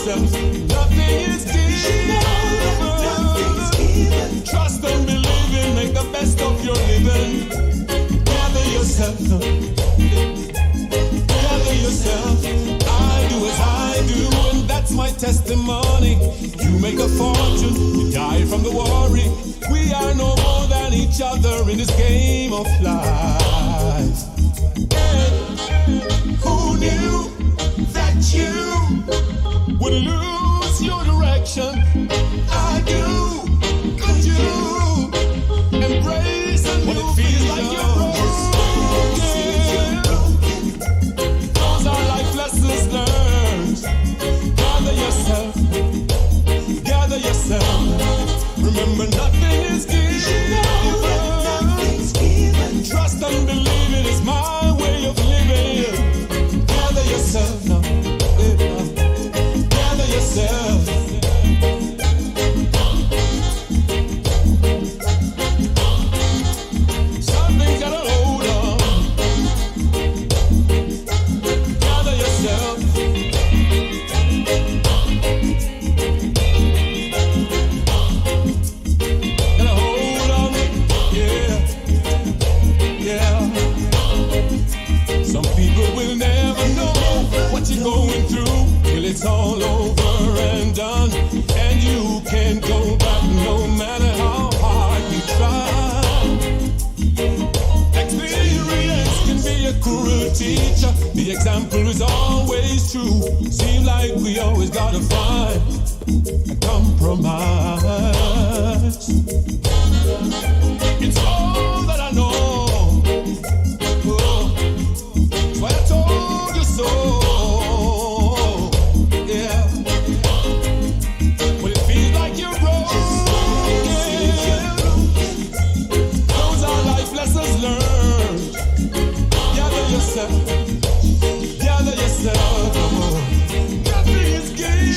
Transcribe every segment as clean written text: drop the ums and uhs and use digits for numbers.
yourself. Nothing is given. Trust and believe in, make the best of your living. Gather yourself. Gather yourself. I do as I do, and that's my testimony. You make a fortune, you die from the worry. We are no more than each other in this game of life. Who knew that you would lose your direction? I do, but you embrace a new feeling like you're broken. Those are life lessons learned. Gather yourself, gather yourself. Remember, nothing is given. Trust and believe it is my way of living. Gather yourself now. Gather yourself. Something's gotta hold on. Gather yourself. Gotta hold on. Yeah. Yeah. Some people will never know what you're going through till it's all over and done. And you can't go back no matter how hard you try. Experience can be a cruel teacher. The example is always true. Seems like we always gotta find a compromise. It's all that I know. Why I told you so, yeah. When it feels like you're broken, those are life lessons learned. Gather yourself, gather yourself. Nothing is given.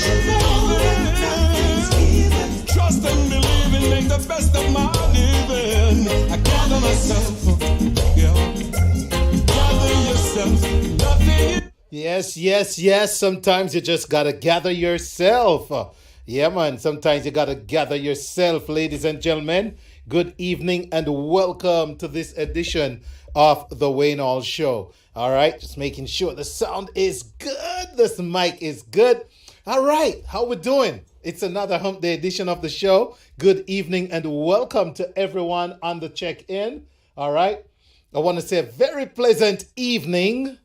Trust and believe and make the best of my living. I gather myself, yeah. Yes. Sometimes you just gotta gather yourself. Yeah, man. Sometimes you gotta gather yourself, ladies and gentlemen. Good evening and welcome to this edition of the Wayne Hall Show. All right, just making sure the sound is good. This mic is good. All right, how we doing? It's another Hump Day edition of the show. Good evening and welcome to everyone on the check-in. All right. I want to say a very pleasant evening.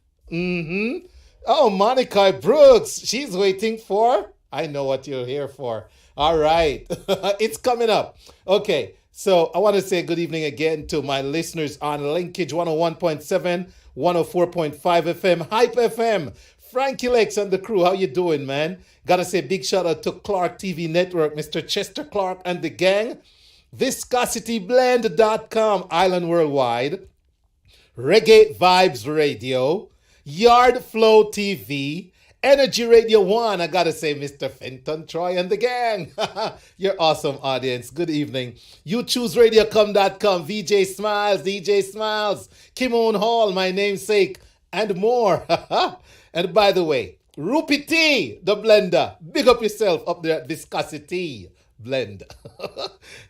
Oh, Monica Brooks, she's waiting for. I know what you're here for. All right. It's coming up. Okay. So I want to say good evening again to my listeners on Linkage 101.7, 104.5 FM, HypeFM. Frankie Lex and the crew, how you doing, man? Gotta say big shout out to Clark TV Network, Mr. Chester Clark and the gang. ViscosityBlend.com, Island Worldwide. Reggae Vibes Radio, Yard Flow TV, Energy Radio 1. I gotta say, Mr. Fenton, Troy, and the gang. You're awesome, audience. Good evening. YouChooseRadiocom.com, VJ Smiles, DJ Smiles, Kimon Hall, my namesake, and more. And by the way, Rupi T, the blender. Big up yourself up there at Viscosity Blend.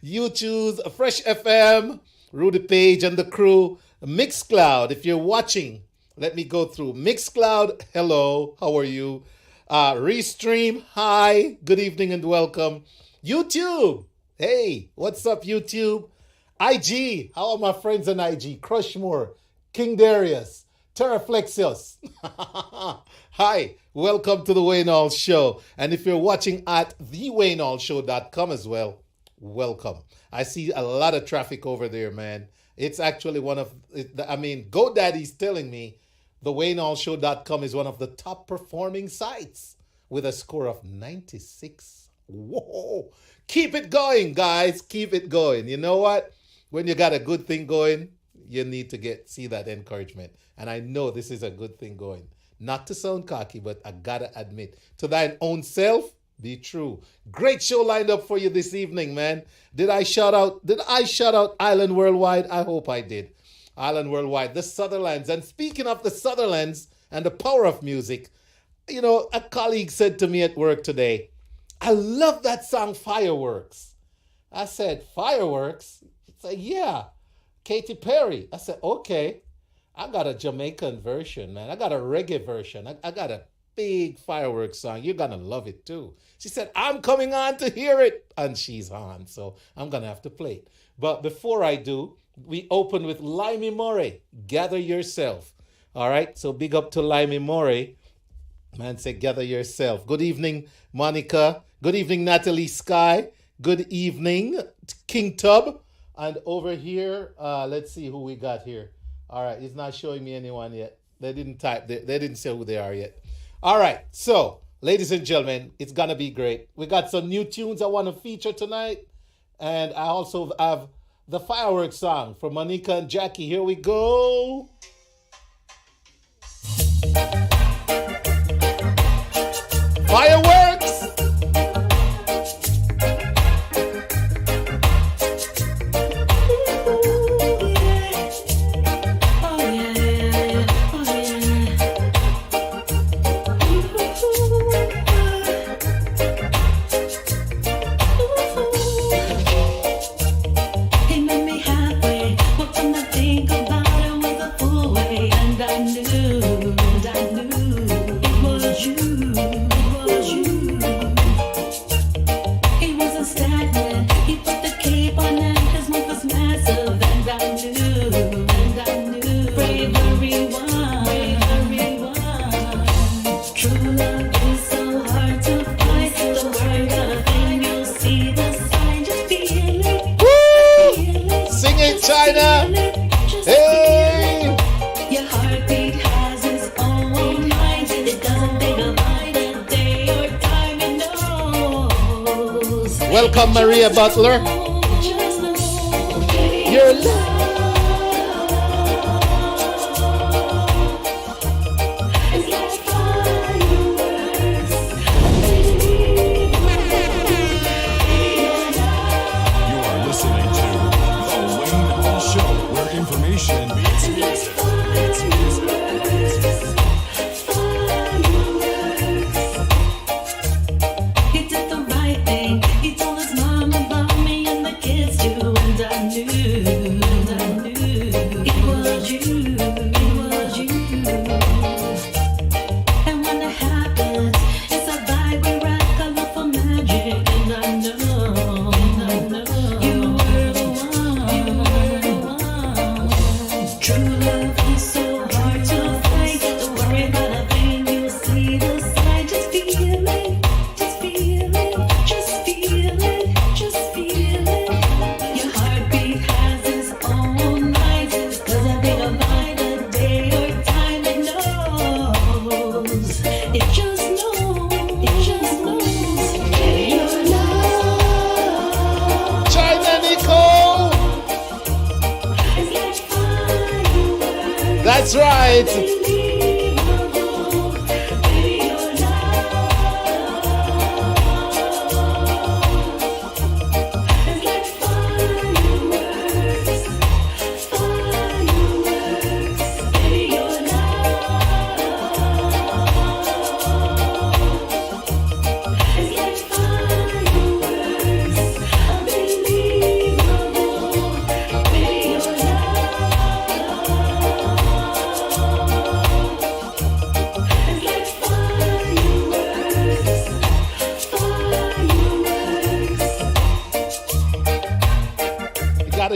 You choose Fresh FM, Rudy Page and the crew. Mixcloud, if you're watching, let me go through. Mixcloud, hello, how are you? Restream, hi, good evening and welcome. YouTube, hey, what's up YouTube? IG, how are my friends on IG? Crushmore, King Darius, Terraflexius. Hi, welcome to the Wayne Hall Show. And if you're watching at thewaynehallshow.com as well, welcome. I see a lot of traffic over there, man. It's actually one of, GoDaddy's telling me thewaynehallshow.com is one of the top performing sites with a score of 96. Whoa. Keep it going, guys. Keep it going. You know what? When you got a good thing going, you need to see that encouragement. And I know this is a good thing going. Not to sound cocky, but I gotta admit, to thine own self, be true. Great show lined up for you this evening, man. Did I shout out Island Worldwide? I hope I did. Island Worldwide, the Sutherlands. And speaking of the Sutherlands and the power of music, A colleague said to me at work today, I love that song Fireworks. I said, Fireworks? He said, yeah, Katy Perry. I said, okay. I got a Jamaican version, man. I got a reggae version. I got a big fireworks song. You're going to love it too. She said, I'm coming on to hear it. And she's on, so I'm going to have to play it. But before I do, we open with Limey Murray, Gather Yourself. All right, so big up to Limey Murray. Man, say gather yourself. Good evening, Monica. Good evening, Natalie Sky. Good evening, King Tub. And over here, let's see who we got here. All right, it's not showing me anyone yet. They didn't type, they didn't say who they are yet. All right, so, ladies and gentlemen, it's gonna be great. We got some new tunes I want to feature tonight. And I also have the fireworks song from Monica and Jackie. Here we go. Fireworks! Welcome, Maria Butler. Your love. You are listening to The Wayne Hall Show, where information meets music. That's right.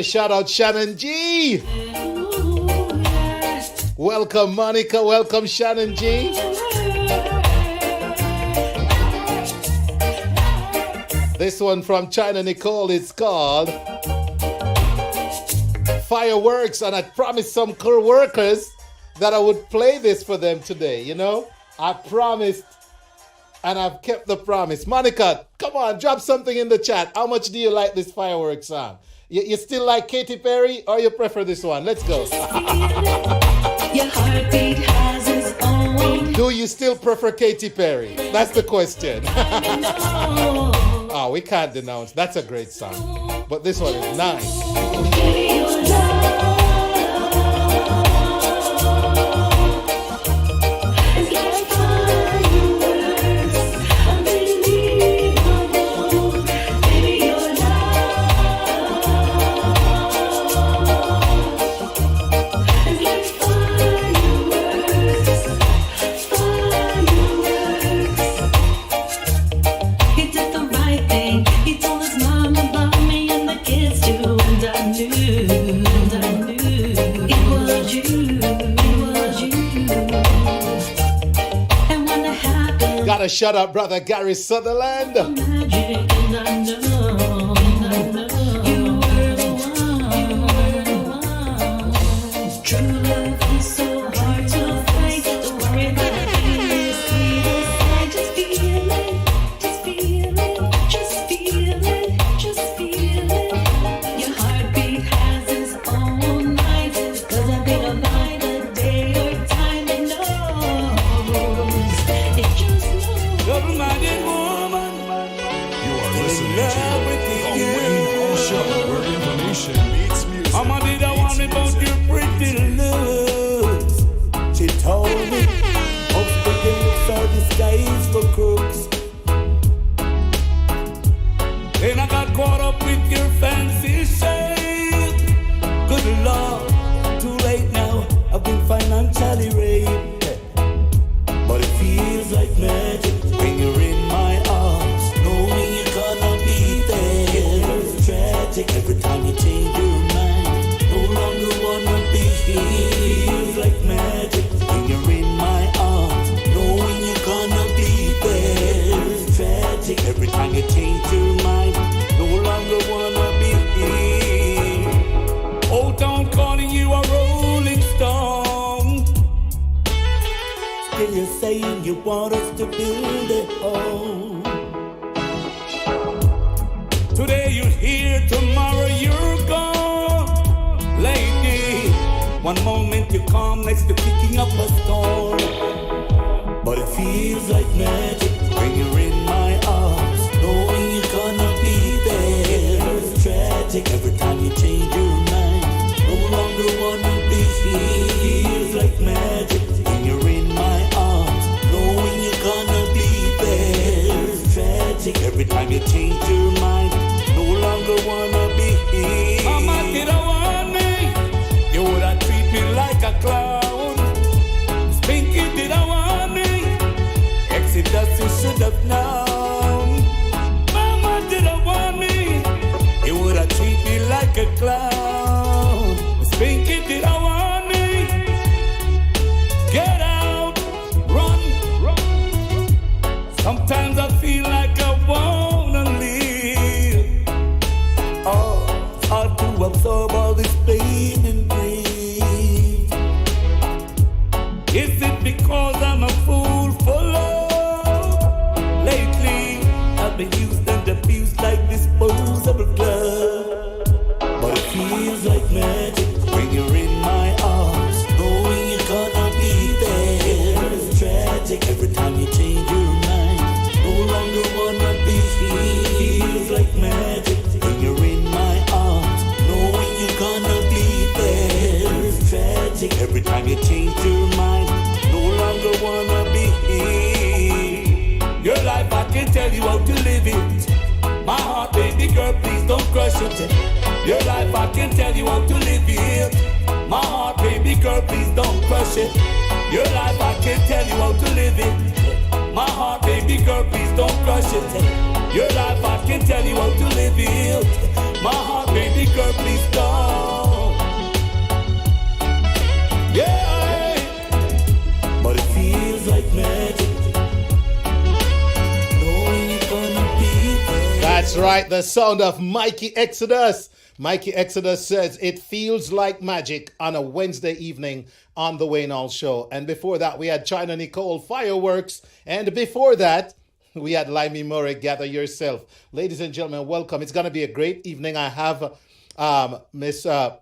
Shout out Shannon G. Welcome Monica, welcome Shannon G. This one from China Nicole is called Fireworks, and I promised some co-workers that I would play this for them today, you know? I promised, and I've kept the promise. Monica, come on, drop something in the chat. How much do you like this fireworks song? You still like Katy Perry, or you prefer this one? Let's go. Your heartbeat has its own. Do you still prefer Katy Perry? That's the question. Oh, we can't denounce. That's a great song. But this one is nice. It's like fire. Gotta shut up, brother Gary Sutherland. Magic, and I know you were the one. True love is so hard to find. Don't worry about it. Just feel it, just feel it, just feel it, just feel it. Your heartbeat has its own mind. 'Cause I think about the day or time it knows. It just knows. Double-minded woman, You are listening love to with the you. Wayne Hall Show, where information meets music. Mama did I want me about your pretty looks. She told me, upspeaking looks are disguised for crooks. Then I got caught up with your fancy shape. Good Lord, too late now. I've been financially raped. But it feels like magic when you're in my arms, knowing you're gonna be there. It's tragic every time you change your mind. No longer wanna be here. Feels like magic when you're in my arms, knowing you're gonna be there. It's tragic every time you change your mind. No longer wanna be here. Old Town calling you a rolling stone. Still you're saying you want us to build a home. Today you're here, tomorrow you're gone. Lady, one moment you calm, next you're picking up a storm. But it feels like magic when you're in my arms, knowing you're gonna be there. It's tragic every time you change your mind. No longer wanna be here. Feels like magic when you're in my arms, knowing you're gonna be there. It's tragic every time you change your mind. No longer wanna be here. Mama did I want me? You woulda treat me like a clown. Spinky did I want me? Exodus you should have known. Mama did I want me? You woulda treat me like a clown. Spinky did I want me? Get out, run. Sometimes I feel like I wanna live. Oh, it's hard to absorb all this pain and grief. Is it because I'm a fool for love? Lately, I've been used and abused like disposable glove. But it feels like magic when you're in my arms, knowing you're gonna be there. It's tragic every time you change your mind. No longer wanna be here. Feels like magic when you're in my arms, knowing you're gonna be there. It's tragic every time you change your mind. No longer wanna be here. Your life, I can tell you how to live it. My heart, baby girl, please don't crush it. Your life, I can tell you how to live it. My heart, baby girl, please don't crush it. Your life, I can tell you how to live it. My heart, baby girl, please don't crush it. Your life, I can tell you how to live it. My heart, baby girl, please don't. Yeah, but it feels like magic. Knowing you're gonna be there. That's right, the sound of Mikey Exodus. Mikey Exodus says it feels like magic on a Wednesday evening on the Wayne Hall Show. And before that, we had China Nicole Fireworks. And before that, we had Limey Murray, Gather Yourself. Ladies and gentlemen, welcome. It's going to be a great evening. I have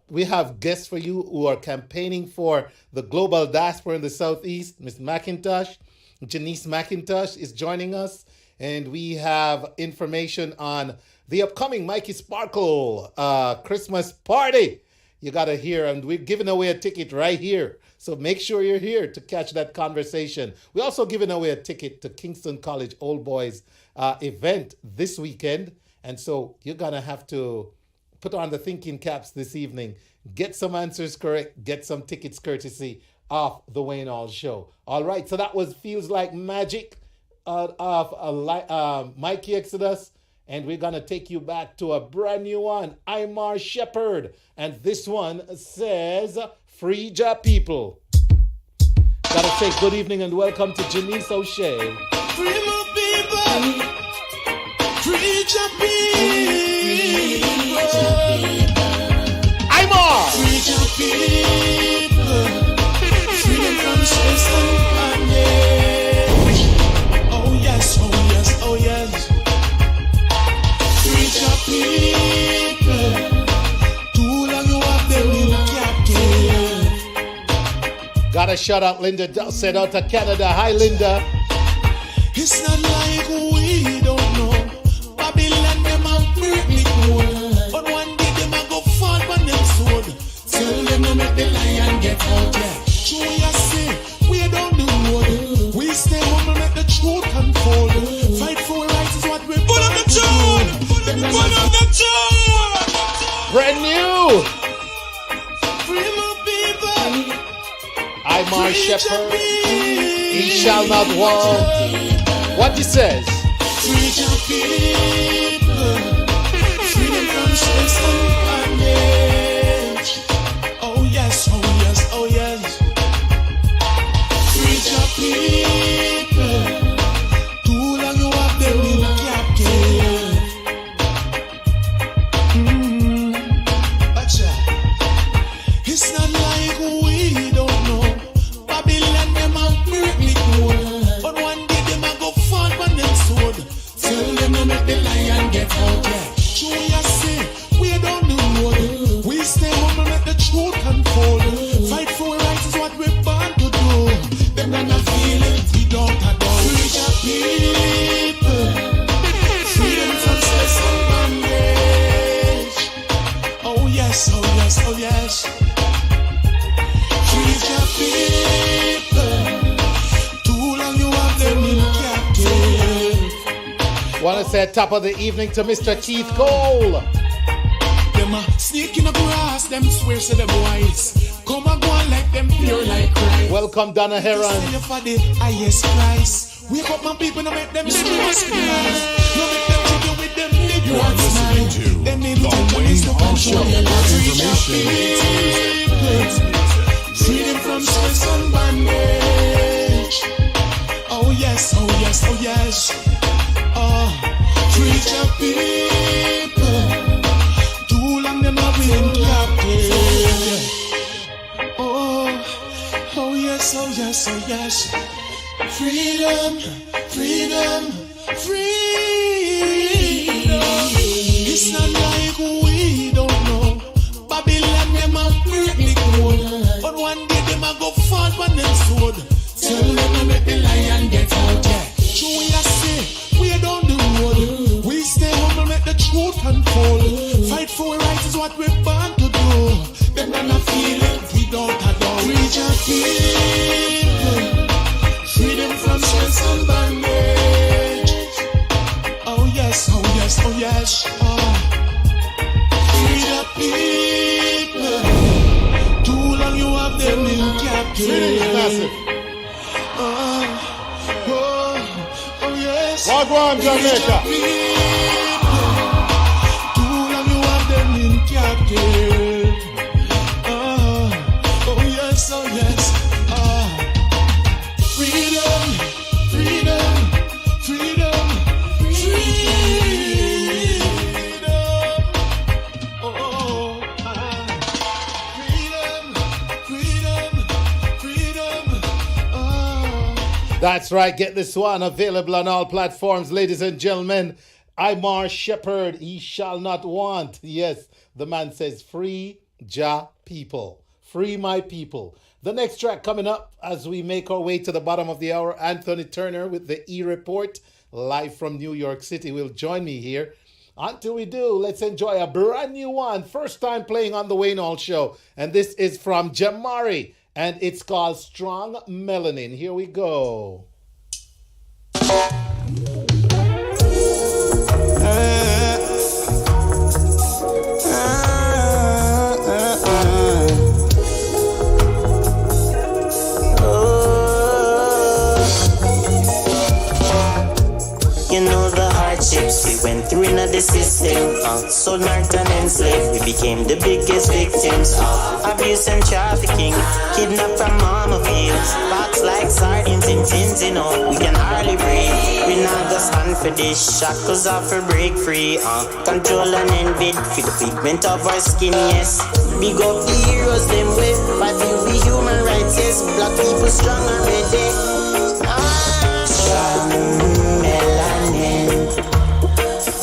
we have guests for you who are campaigning for the global diaspora in the Southeast. Miss Mcintosh, Janice Mcintosh is joining us. And we have information on the upcoming Mikey Sparkle Christmas party. You got to hear, and we're giving away a ticket right here. So make sure you're here to catch that conversation. We're also giving away a ticket to Kingston College Old Boys event this weekend. And so you're going to have to put on the thinking caps this evening, get some answers correct, get some tickets courtesy of the Wayne Hall Show. All right, so that was Feels Like Magic of Mikey Exodus. And we're going to take you back to a brand new one, Imar Shepherd. And this one says, Free Ja People. Gotta say good evening and welcome to Janice O'Shea. Free Preach your people. I'm on. Preach your people. Freedom from stress and bondage. Oh yes, oh yes, oh yes. Preach your people. Too long you have them in captive. Gotta shout out Linda Dawson out to Canada. Hi, Linda. It's not like we don't know. Babylon them a break me cool. But one day them a go fall on them sword. Tell them to make the lion get out, yeah. True I say, we don't do road. We stay humble, make the truth unfold. Fight for rights is what we put on the tune. Put on the tune. Brand new. Free my people. I'm our shepherd. He shall not want. What he says? Preach your people, freedom from stress and bondage. Oh yes, oh yes, oh yes. Preach your people, too long you have them in captive. Gotcha. It's not like we don't know. Babylon them a break me cool. But one day them a go fall on them sword. Tell them to make the lion get out, yeah. True I say, we don't do road. We stay humble, make the truth unfold. Fight for rights is what we're born to do. Them gonna feel it, we don't adore. Preach your people, freedom from stress and bondage. Oh yes, oh yes, oh yes. Preach your people. Too long you have them in captive. Want to say top of the evening to Mr. Keith Cole. Them a sneak in the grass, them swear to the boys. Come and go on like them pure like Christ. Welcome, Donna Heron. Say you for the highest price. Wake up my people, no make them stress. No make them trigger with them big You are ones. listening to Them The in Wayne Hall Show, where information meets freedom from stress and bondage. Oh yes, oh yes, oh yes. Oh, preach your people. Too long them have been captive. Oh, oh yes, oh yes, oh yes. Freedom, freedom, freedom. It's not like we don't know. Babylon them a break me cool. But one day them a go fall on them sword. Tell them to make the lion get out, yeah. True I say, we don't do road. We stay humble, make the truth unfold. Fight for rights is what we're born to do. Them gonna feel it, we don't adore. Preach your people, freedom from stress and bondage. Oh yes, oh yes, oh yes. Oh. Free the people. Too long you have them in captivity. Oh, yes. Wagwan, Jamaica. Too long you have them in captive. Oh yes, oh yes. Freedom, freedom, freedom, freedom. Oh, freedom, freedom, freedom. That's right. Get this one available on all platforms, ladies and gentlemen. I'm our shepherd. He shall not want. Yes, the man says, free Jah people. Free my people. The next track coming up as we make our way to the bottom of the hour, Anthony Turner with the eReport, live from New York City, will join me here. Until we do, let's enjoy a brand new one. First time playing on the Wayne Hall Show. And this is from Jamari. And it's called Strong Melanin. Here we go. You know the hardships we went through in the system. Sold, marked and enslaved, we became the biggest victims of abuse and trafficking. Kidnapped from mama fields, box like sardines in tins, you know. We can hardly breathe, we not go stand for this. Shackles off for break free, control and envy for the pigment of our skin, yes. Big up the heroes, them way, fight for the human rights, yes. Black people strong and ready. Strong melanin,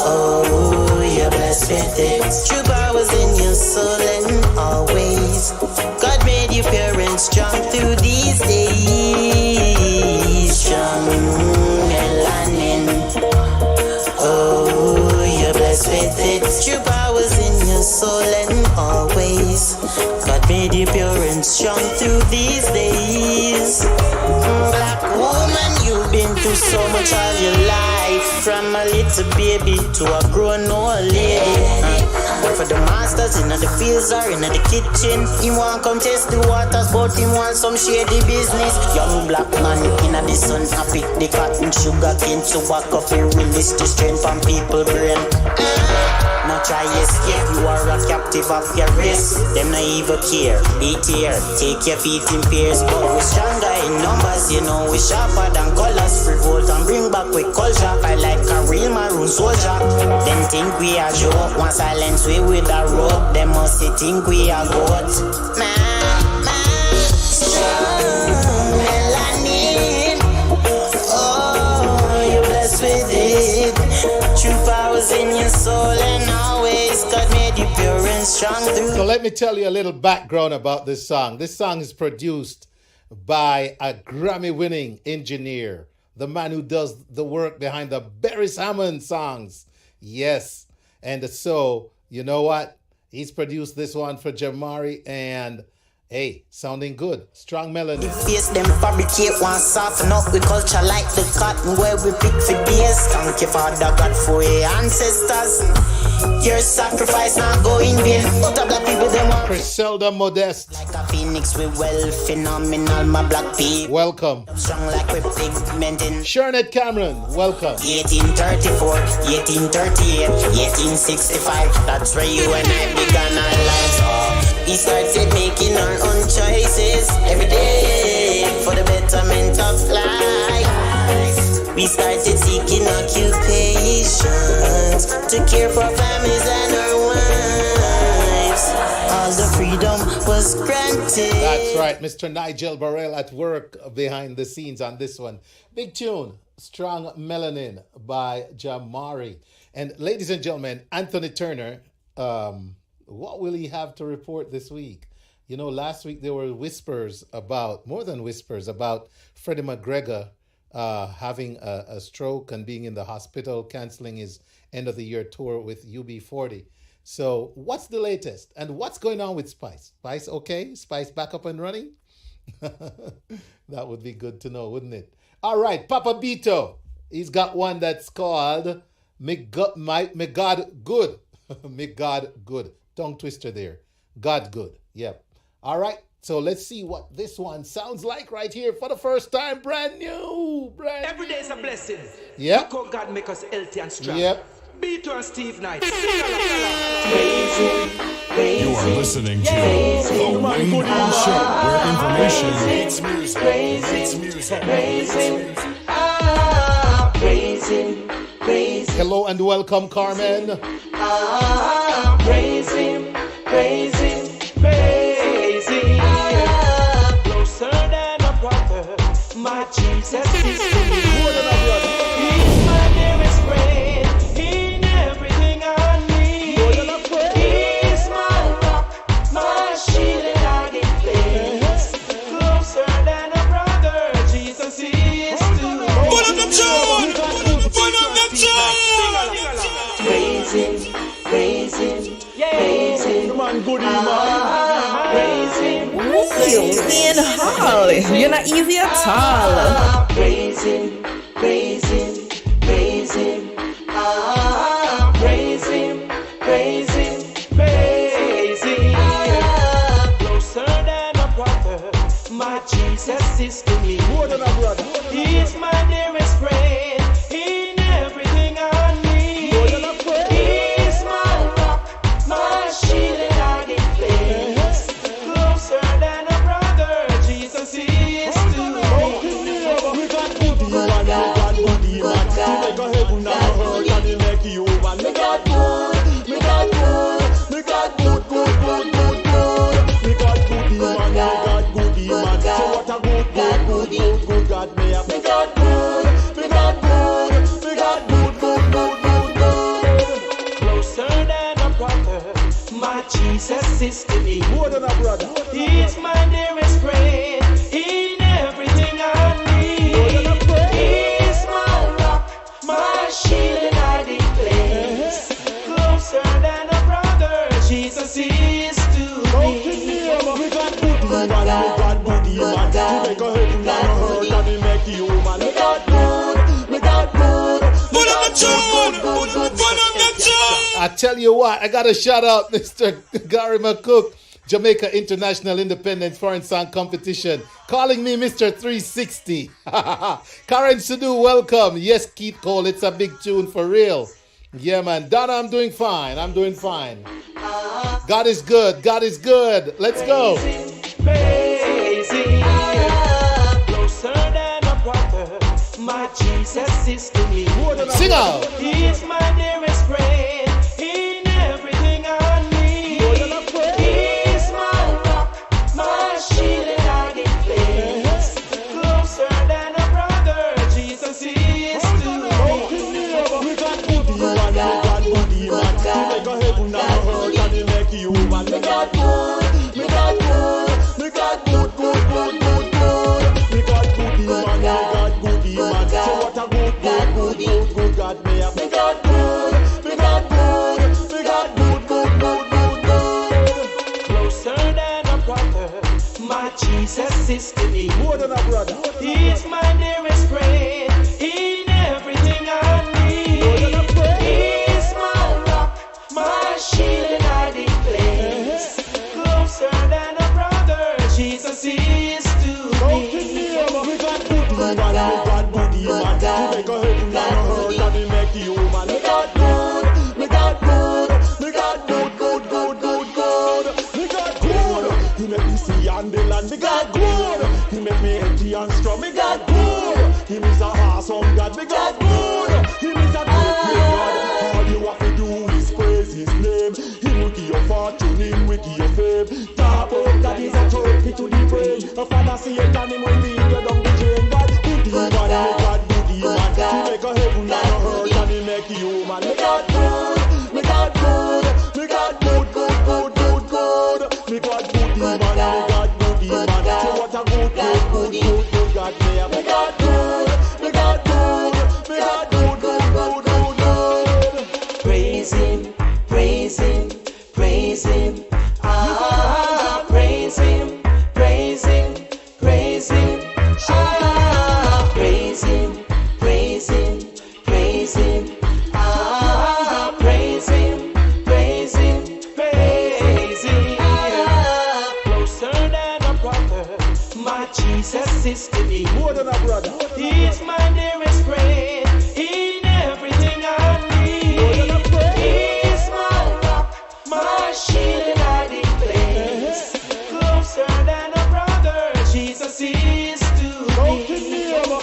oh, you're blessed with it. True powers in your soul and always. God made you pure and strong through these days. Strong melanin, oh, you're blessed with it. True powers in your soul and always. God made you pure and strong through these days. Black woman, you've been through so much all your life, from a little baby to a grown old lady. But for the masters in the fields or in the kitchen, he want come test the waters, but he want some shady business. Young black man in the sun, I pick the cotton sugar cane to walk up and release the strength from people brain. Now try escape, you are a captive of your race. Them naive care, eat here, take your feet in pairs. But we're stronger in numbers, you know, we sharper than colors. Revolt and bring back with culture. I like a real maroon soldier. Them think we are joke, one silence we with a rope. Them must think we are goat. Strong melanin, oh, you're blessed with it. True powers in your soul and always. God made you pure and strong through. So let me tell you a little background about this song. This song is produced by a Grammy-winning engineer, the man who does the work behind the Beres Hammond songs. Yes. And so, you know what? He's produced this one for Jamari, and hey, sounding good. Strong melody. Face them fabricate one soften up with culture like the cotton where we pick for days. Thank you, Father God, for your ancestors. Your sacrifice not go in vain. But the black people them want Griselda Modeste. like a phoenix, we well phenomenal, my black people. Welcome. Strong like we pigmenting. Shernet Cameron, welcome. 1834, 1838, 1865. That's where you and I began our lives. We started making our own choices every day for the betterment of life. We started seeking occupations to care for families and our wives. All the freedom was granted. That's right, Mr. Nigel Burrell at work behind the scenes on this one. Big tune, Strong Melanin by Jamari. And ladies and gentlemen, Anthony Turner, what will he have to report this week? You know, last week there were whispers about, more than whispers, about Freddie McGregor having a stroke and being in the hospital, canceling his end of the year tour with UB40. So what's the latest? And what's going on with Spice? Spice okay? Spice back up and running? That would be good to know, wouldn't it? All right, Papa Beto. He's got one that's called Me God Good. Me God Good. Tongue twister there. God good. Yep. All right. So let's see what this one sounds like right here for the first time. Brand new. Every day is a blessing. Yep. Look how God make us healthy and strong. Yep. Beat and Steve Knight. You are listening to The Wayne Hall Show, where information meets music. Hello and welcome, Carmen. Praise him, praise him, praise him. Closer than a brother, my Jesus is to me. He's my dearest friend in everything I need. He's my rock, my shield and hiding place. Closer than a brother, Jesus is to me. Put up the tune! Put up the tune! Praise him, praise him, praise him. Praise him. You being Hall, you're not easy at all. Praise him, praise him, praise him. Praise him, praise him, praise him. Closer than a brother, my Jesus is to me. He is my dearest friend in everything I need. Me got good, me got good, me got good, good, good, good, good. Me got goodie man, me got goodie man. So what a good, good, good, good, good God me have. Me got good, me got good, me got good, good, good, good, good. Closer than a brother, my Jesus is to me. More than a brother. He's my dearest friend in everything I need. He's my rock, my shield and hiding place. Closer than a brother, Jesus is to me. We got goodie man, we got goodie man. To make a heaven and a earth and to make you man. We got good, we got good. Put on the tune! Put on the tune! I tell you what, I gotta shout out Mr. Gary McCook, Jamaica International Independent Foreign Song Competition, calling me Mr. 360. Karen Sadu, welcome. Yes, Keith Cole, it's a big tune for real. Yeah, man. Donna, I'm doing fine. I'm doing fine. God is good. God is good. Let's go. Praising, closer than a brother, my Jesus is to me. Sing out. He is my dearest friend in everything I need. He is my rock, my shield and hiding place. Closer than a brother, Jesus is to me. We got goodie man, we got goodie man. To make a heaven and a earth and to make you man. We got good, we got good, we got good, good, good, good, good. We got goodie man, we got goodie man. So what a good, good, good, good, good God me have. We got good, we got good, we got good, good, good, good, good. Closer than a brother, my Jesus is to me. More than a brother. He is my dearest friend in everything I need. He is my rock, my shield and hiding place. Closer than a brother, Jesus is to me. We got goodie man, we got goodie man. To make a heaven and a earth and to make you man. We got good, we got good, we got good, good, good, good, good. We got good. He make me see and the land. We got good. He make me empty and strong. We got good. He is a awesome God. We got good. He is a great God. All you have to do is praise His name. He will give you fortune, He will give you fame. Talk about God is a trophy to the brain. A father see it and Him will lead you down the drain. God, goodie man, we got goodie man. He make a heaven and a earth and He make you man. We got good, we got good, we got good, good, good, good, good. We got goodie man, we got goodie man. So what a good, good, good, good, good God me have. We got good, we got good, we got good, good, good, good, good. Praise Him, praise Him, praise Him. Ah, praise Him, praise Him, praise Him. Ah, praise Him, praise Him, praise Him. Ah, praise Him, praise Him, praise Him. Closer than a brother, my Jesus is to me. More than a brother. He is my dearest friend in everything I need. He is my rock, my shield and hiding place. Closer than a brother, Jesus is to me.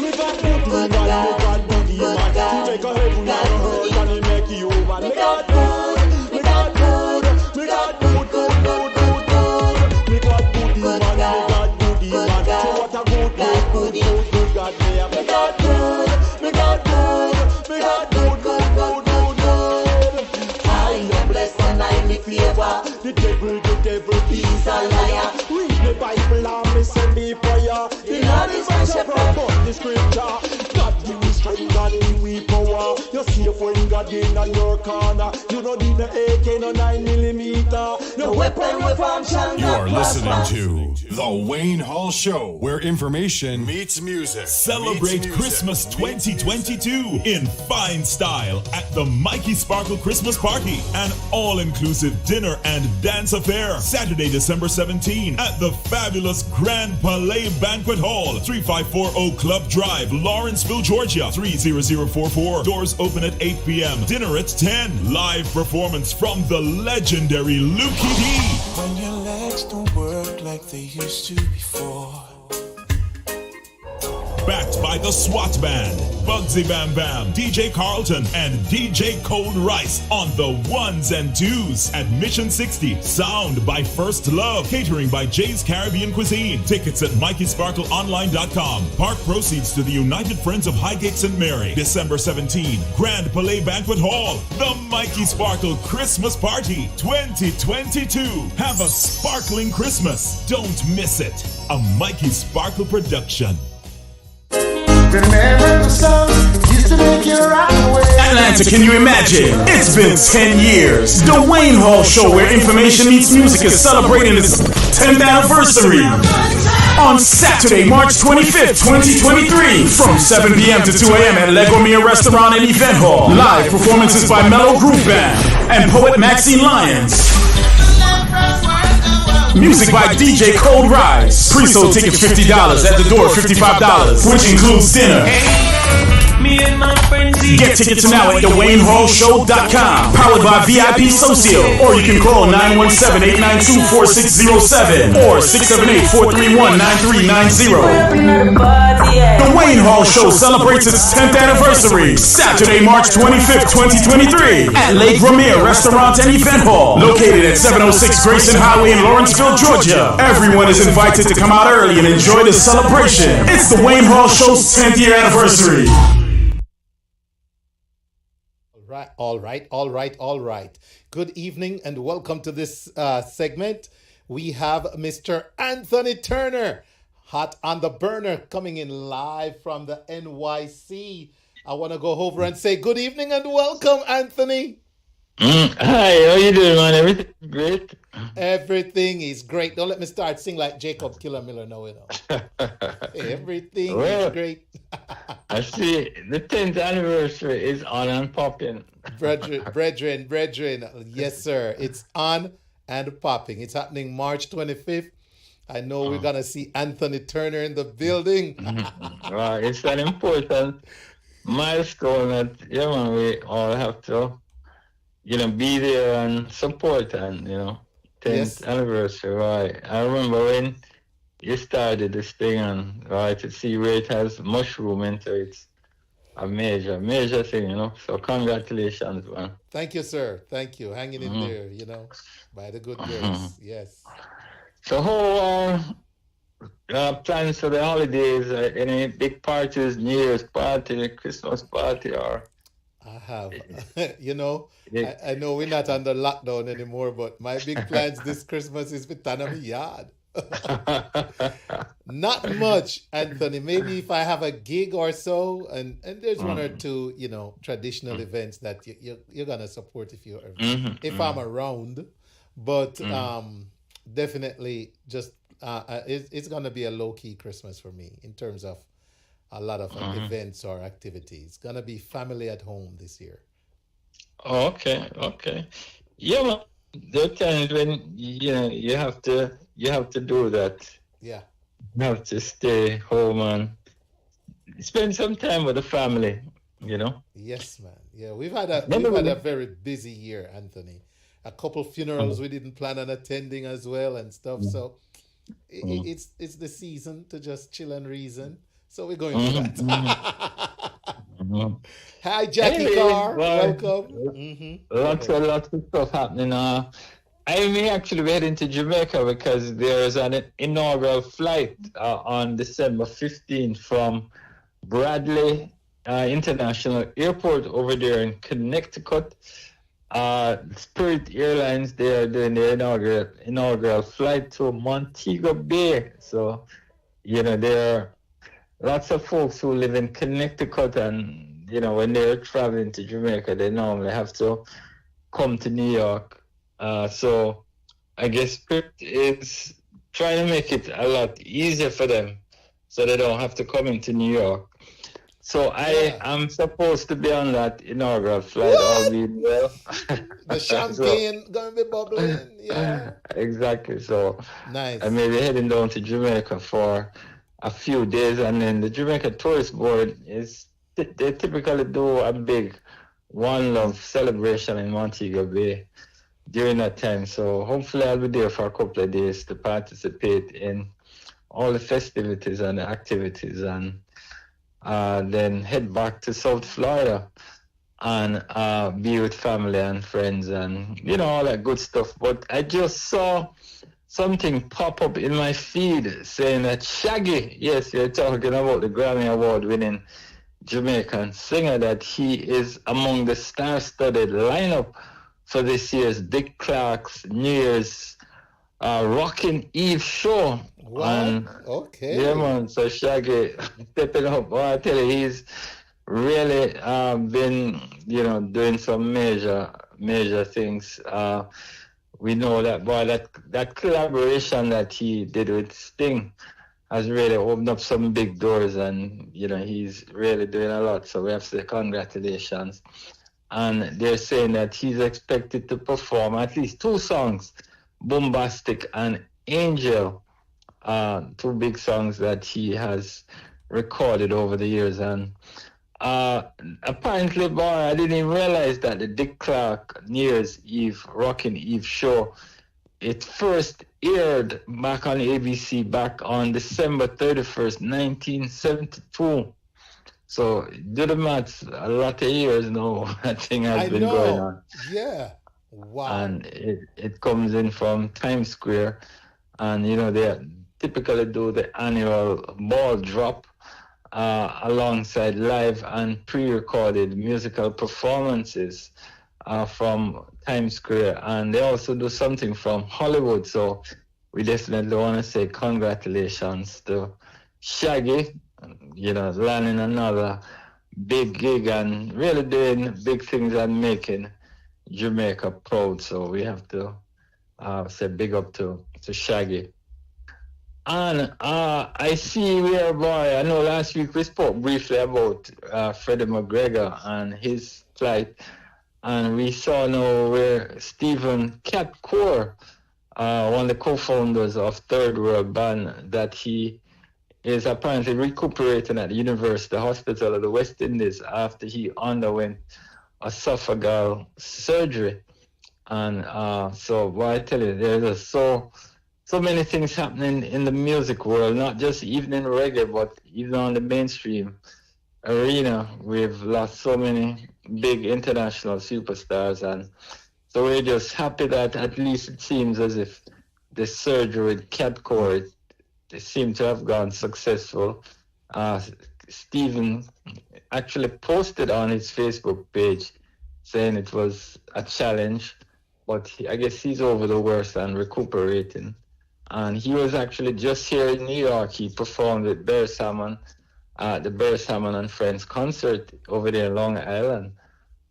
We got goodie man, we got goodie man. To make a heaven and a earth and to make you man. We got good, we got good, we got good, good, good, good, good. We got goodie man, we got goodie man. So what a good, good, good, good, good God me have. We got good, we got good, we got good, good, good, good, good. I am blessed and I live favor. The devil is a liar. Read the Bible and me send the prayer. The Lord is my shepherd, but the scripture. God give me strength and He will power. You're safe when God in on your corner. You don't need the AK, no 9mm. No weapon we form shall You are not listening prosper. to The Wayne Hall Show, where information meets music. Celebrate Christmas 2022 in fine style at the Mikey Sparkle Christmas Party, an all-inclusive dinner and dance affair. Saturday, December 17 at the fabulous Grand Palais Banquet Hall, 3540 Club Drive, Lawrenceville, Georgia, 30044. Doors open at 8 p.m. Dinner at 10. Live performance from the legendary Lukey D. When your legs don't work like they used to before, Backed by the SWAT Band, Bugsy Bam Bam, DJ Carlton, and DJ Cold Rice on the ones and twos. Admission 60. Sound by First Love. Catering by Jay's Caribbean Cuisine. Tickets at MikeySparkleOnline.com. Park proceeds to the United Friends of Highgate St. Mary. December 17. Grand Palais Banquet Hall. The Mikey Sparkle Christmas Party 2022. Have a sparkling Christmas. Don't miss it. A Mikey Sparkle production. Remember the song used to make you rock away. Atlanta, can you imagine? It's been 10 years. The Wayne Hall Show, where information meets music, is celebrating its 10th anniversary. On Saturday, March 25th, 2023, from 7 p.m. to 2 a.m. at Legomia Restaurant and Event Hall. Live performances by Mellow Groove Band and poet Maxine Lyons. Music by DJ Cold Rise. Pre-sold tickets $50, at the door $55, which includes dinner. Me and my friends Get tickets now at DwayneHallShow.com. Powered by VIP Socio. Or you can call 917-892-4607 or 678-431-9390. The Wayne Hall Show celebrates its 10th anniversary. Saturday, March 25th, 2023 at Lake Ramir Restaurant and Event Hall, located at 706 Grayson Highway in Lawrenceville, Georgia. Everyone is invited to come out early and enjoy the celebration. It's the Wayne Hall Show's 10th year anniversary. All right. Good evening and welcome to this segment. We have Mr. Anthony Turner, hot on the burner, coming in live from the NYC. I want to go over and say good evening and welcome, Anthony. Hi, how you doing, man? Everything great? Everything is great. Don't let me start singing like Jacob Killer Miller now, you know. Everything is great. I see the 10th anniversary is on and popping. Brethren. Yes, sir. It's on and popping. It's happening March 25th. I know we're going to see Anthony Turner in the building. Right. It's an important milestone that, man, we all have to, be there and support and, 10th anniversary, right? I remember when you started this thing and, right, to see where it has mushroom into it. A major thing, So congratulations, man. Thank you, sir. Thank you. Hanging in there, by the good grace. Yes. So how plans for the holidays? Any big parties, New Year's party, Christmas party, or? I have. I know we're not under lockdown anymore, but my big plans this Christmas is with Tanami Yard. Not much, Anthony. Maybe if I have a gig or so, and there's one or two, traditional events that you're gonna support if I'm around. But definitely, just it's gonna be a low key Christmas for me in terms of a lot of events or activities. It's gonna be family at home this year. Oh, okay. Yeah, well, there are times when you have to do that. Yeah. You have to stay home and spend some time with the family, Yes, man. Yeah, we've had a very busy year, Anthony. A couple funerals we didn't plan on attending as well and stuff. So it's the season to just chill and reason. So we're going for that. Hi, Jackie Carr. Welcome. Lots of stuff happening. I may actually be heading to Jamaica because there's an inaugural flight on December 15th from Bradley International Airport over there in Connecticut. Spirit Airlines, they are doing their inaugural flight to Montego Bay. So, there are lots of folks who live in Connecticut and, when they're traveling to Jamaica, they normally have to come to New York. So I guess Spirit is trying to make it a lot easier for them so they don't have to come into New York. So I am supposed to be on that inaugural flight, all being well. The champagne gonna be bubbling, yeah. Exactly. So nice. I may be heading down to Jamaica for a few days, and then the Jamaica Tourist Board they typically do a big One Love celebration in Montego Bay during that time. So hopefully I'll be there for a couple of days to participate in all the festivities and the activities and then head back to South Florida and be with family and friends and, you know, all that good stuff. But I just saw something pop up in my feed saying that Shaggy, yes, you're talking about the Grammy Award winning Jamaican singer, that he is among the star-studded lineup for this year's Dick Clark's New Year's Rockin' Eve show. What? And Okay. yeah, man, so Shaggy stepping up. Well, I tell you, he's really been, you know, doing some major things. We know that, boy, that collaboration that he did with Sting has really opened up some big doors, and, you know, he's really doing a lot. So we have to say congratulations. And they're saying that he's expected to perform at least 2 songs, Bombastic and Angel, 2 big songs that he has recorded over the years. And apparently, boy, I didn't even realize that the Dick Clark New Year's Eve Rockin' Eve show, it first aired back on ABC back on December 31st, 1972. So do the maths, a lot of years now that thing has been going on. Yeah. Wow. And it comes in from Times Square, and, you know, they typically do the annual ball drop alongside live and pre-recorded musical performances from Times Square, and they also do something from Hollywood. So we definitely want to say congratulations to Shaggy, you know, landing another big gig and really doing big things and making Jamaica proud. So we have to say big up to Shaggy. And I see where, boy, I know last week we spoke briefly about Freddie McGregor and his plight, and we saw now where Stephen Catcore, one of the co-founders of Third World Band, that he is apparently recuperating at the University Hospital of the West Indies after he underwent esophageal surgery. And so, boy, I tell you, there's so many things happening in the music world, not just even in reggae, but even on the mainstream arena. We've lost so many big international superstars, and so we're just happy that at least it seems as if the surgery with Catcore, they seem to have gone successful. Stephen actually posted on his Facebook page saying it was a challenge, but I guess he's over the worst and recuperating. And he was actually just here in New York. He performed with Bear Salmon at the Bear Salmon and Friends concert over there in Long Island.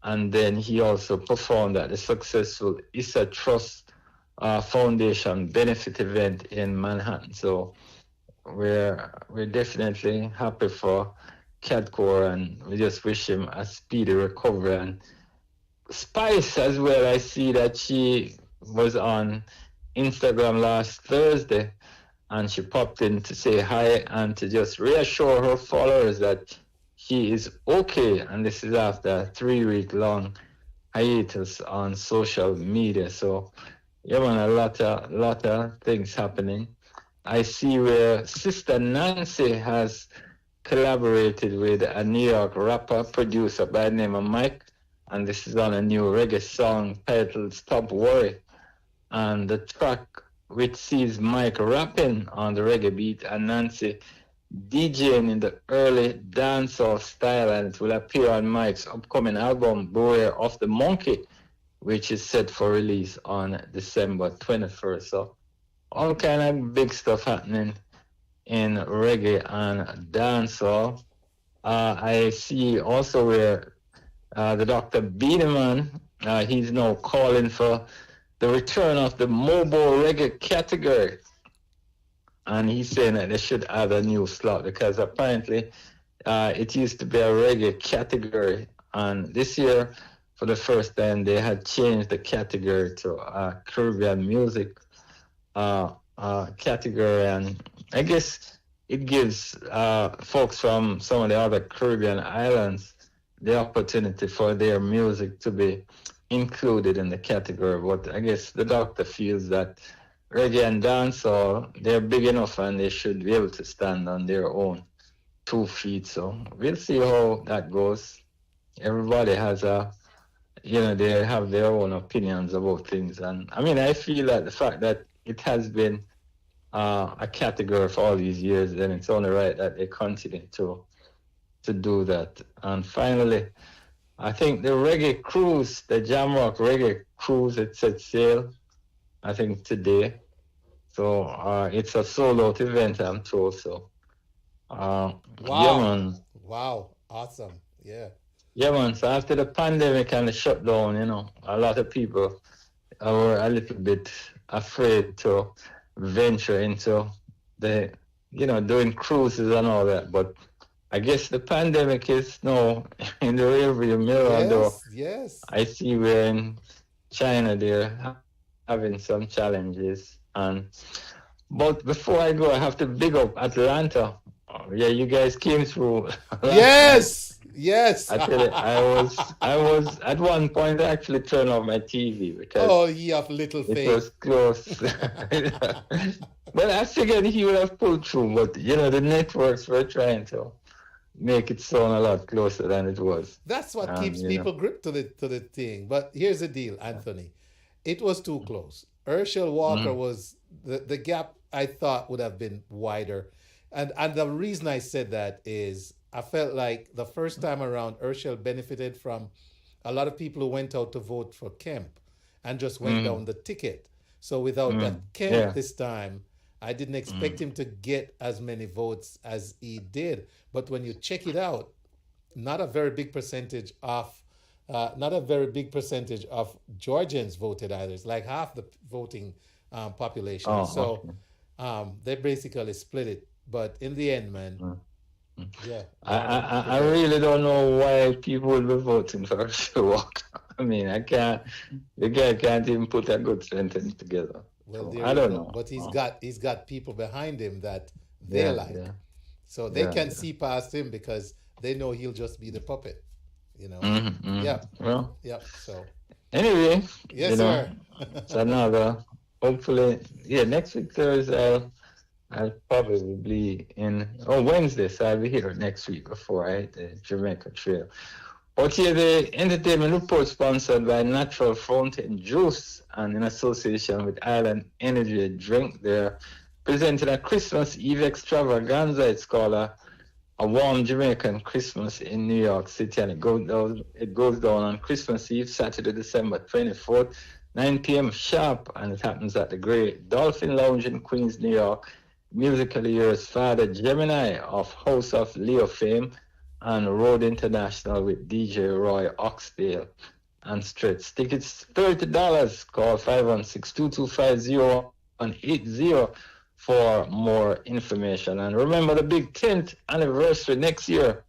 And then he also performed at the successful Issa Trust Foundation benefit event in Manhattan. So we're definitely happy for Catcore, and we just wish him a speedy recovery. And Spice as well, I see that she was on Instagram last Thursday, and she popped in to say hi and to just reassure her followers that she is okay, and this is after a 3-week-long hiatus on social media. So yeah, man, a lot of things happening. I see where Sister Nancy has collaborated with a New York rapper producer by the name of Mike, and this is on a new reggae song titled Stop Worry. And the track, which sees Mike rapping on the reggae beat and Nancy DJing in the early dancehall style, and it will appear on Mike's upcoming album Beware of the Monkey, which is set for release on December 21st. So all kind of big stuff happening in reggae and dancehall. I see also where the Dr. Beaneman, he's now calling for the return of the mobile reggae category, and he's saying that they should add a new slot because apparently it used to be a reggae category, and this year for the first time they had changed the category to Caribbean music category, and I guess it gives folks from some of the other Caribbean islands the opportunity for their music to be included in the category. But I guess the doctor feels that reggae and dancehall, they're big enough and they should be able to stand on their own. 2 feet. So we'll see how that goes. Everybody has they have their own opinions about things. And I mean, I feel that the fact that it has been a category for all these years, then it's only right that they continue to do that. And finally, I think the reggae cruise, the Jamrock reggae cruise, it set sail, I think today. So it's a sold out event, I'm told. So yeah, man. Wow. Awesome. Yeah. Yeah, man. So after the pandemic and the shutdown, a lot of people were a little bit afraid to venture into the, doing cruises and all that. But I guess the pandemic is now in the rearview mirror, though. Yes. I see we're in China, they're having some challenges. But before I go, I have to big up Atlanta. Yeah, you guys came through. Yes. Yes. I tell you, I was at one point I actually turned off my TV because you have little it faith. was close. But I figured he would have pulled through, but the networks were trying to make it sound a lot closer than it was. That's what keeps people gripped to the thing. But here's the deal, Anthony. It was too close. Herschel Walker was the gap I thought would have been wider. And the reason I said that is I felt like the first time around, Herschel benefited from a lot of people who went out to vote for Kemp and just went down the ticket. So without that Kemp this time, I didn't expect him to get as many votes as he did. But when you check it out, not a very big percentage of Georgians voted either. It's like half the voting population. They basically split it. But in the end, man, yeah. I really don't know why people would be voting for Herschel Walker. I mean, the guy can't even put a good sentence together. Well, so, I don't know. But he's got people behind him that they like. Yeah. So they can see past him because they know he'll just be the puppet. Yeah. Well, yeah. So anyway, yes, sir. It's another. Hopefully, next week Thursday I'll probably be in Wednesday, so I'll be here next week before I hit the Jamaica Trail. Okay, the entertainment report sponsored by Natural Fountain Juice and in association with Island Energy Drink. They're presenting a Christmas Eve extravaganza. It's called a warm Jamaican Christmas in New York City, and it goes down on Christmas Eve, Saturday, December 24th, 9 p.m. sharp, and it happens at the Great Dolphin Lounge in Queens, New York. Musically yours, Father Gemini of House of Leo fame and Road International with DJ Roy Oxdale and Stretch. Tickets $30. Call 516-2250-180 for more information. And remember the big 10th anniversary next year.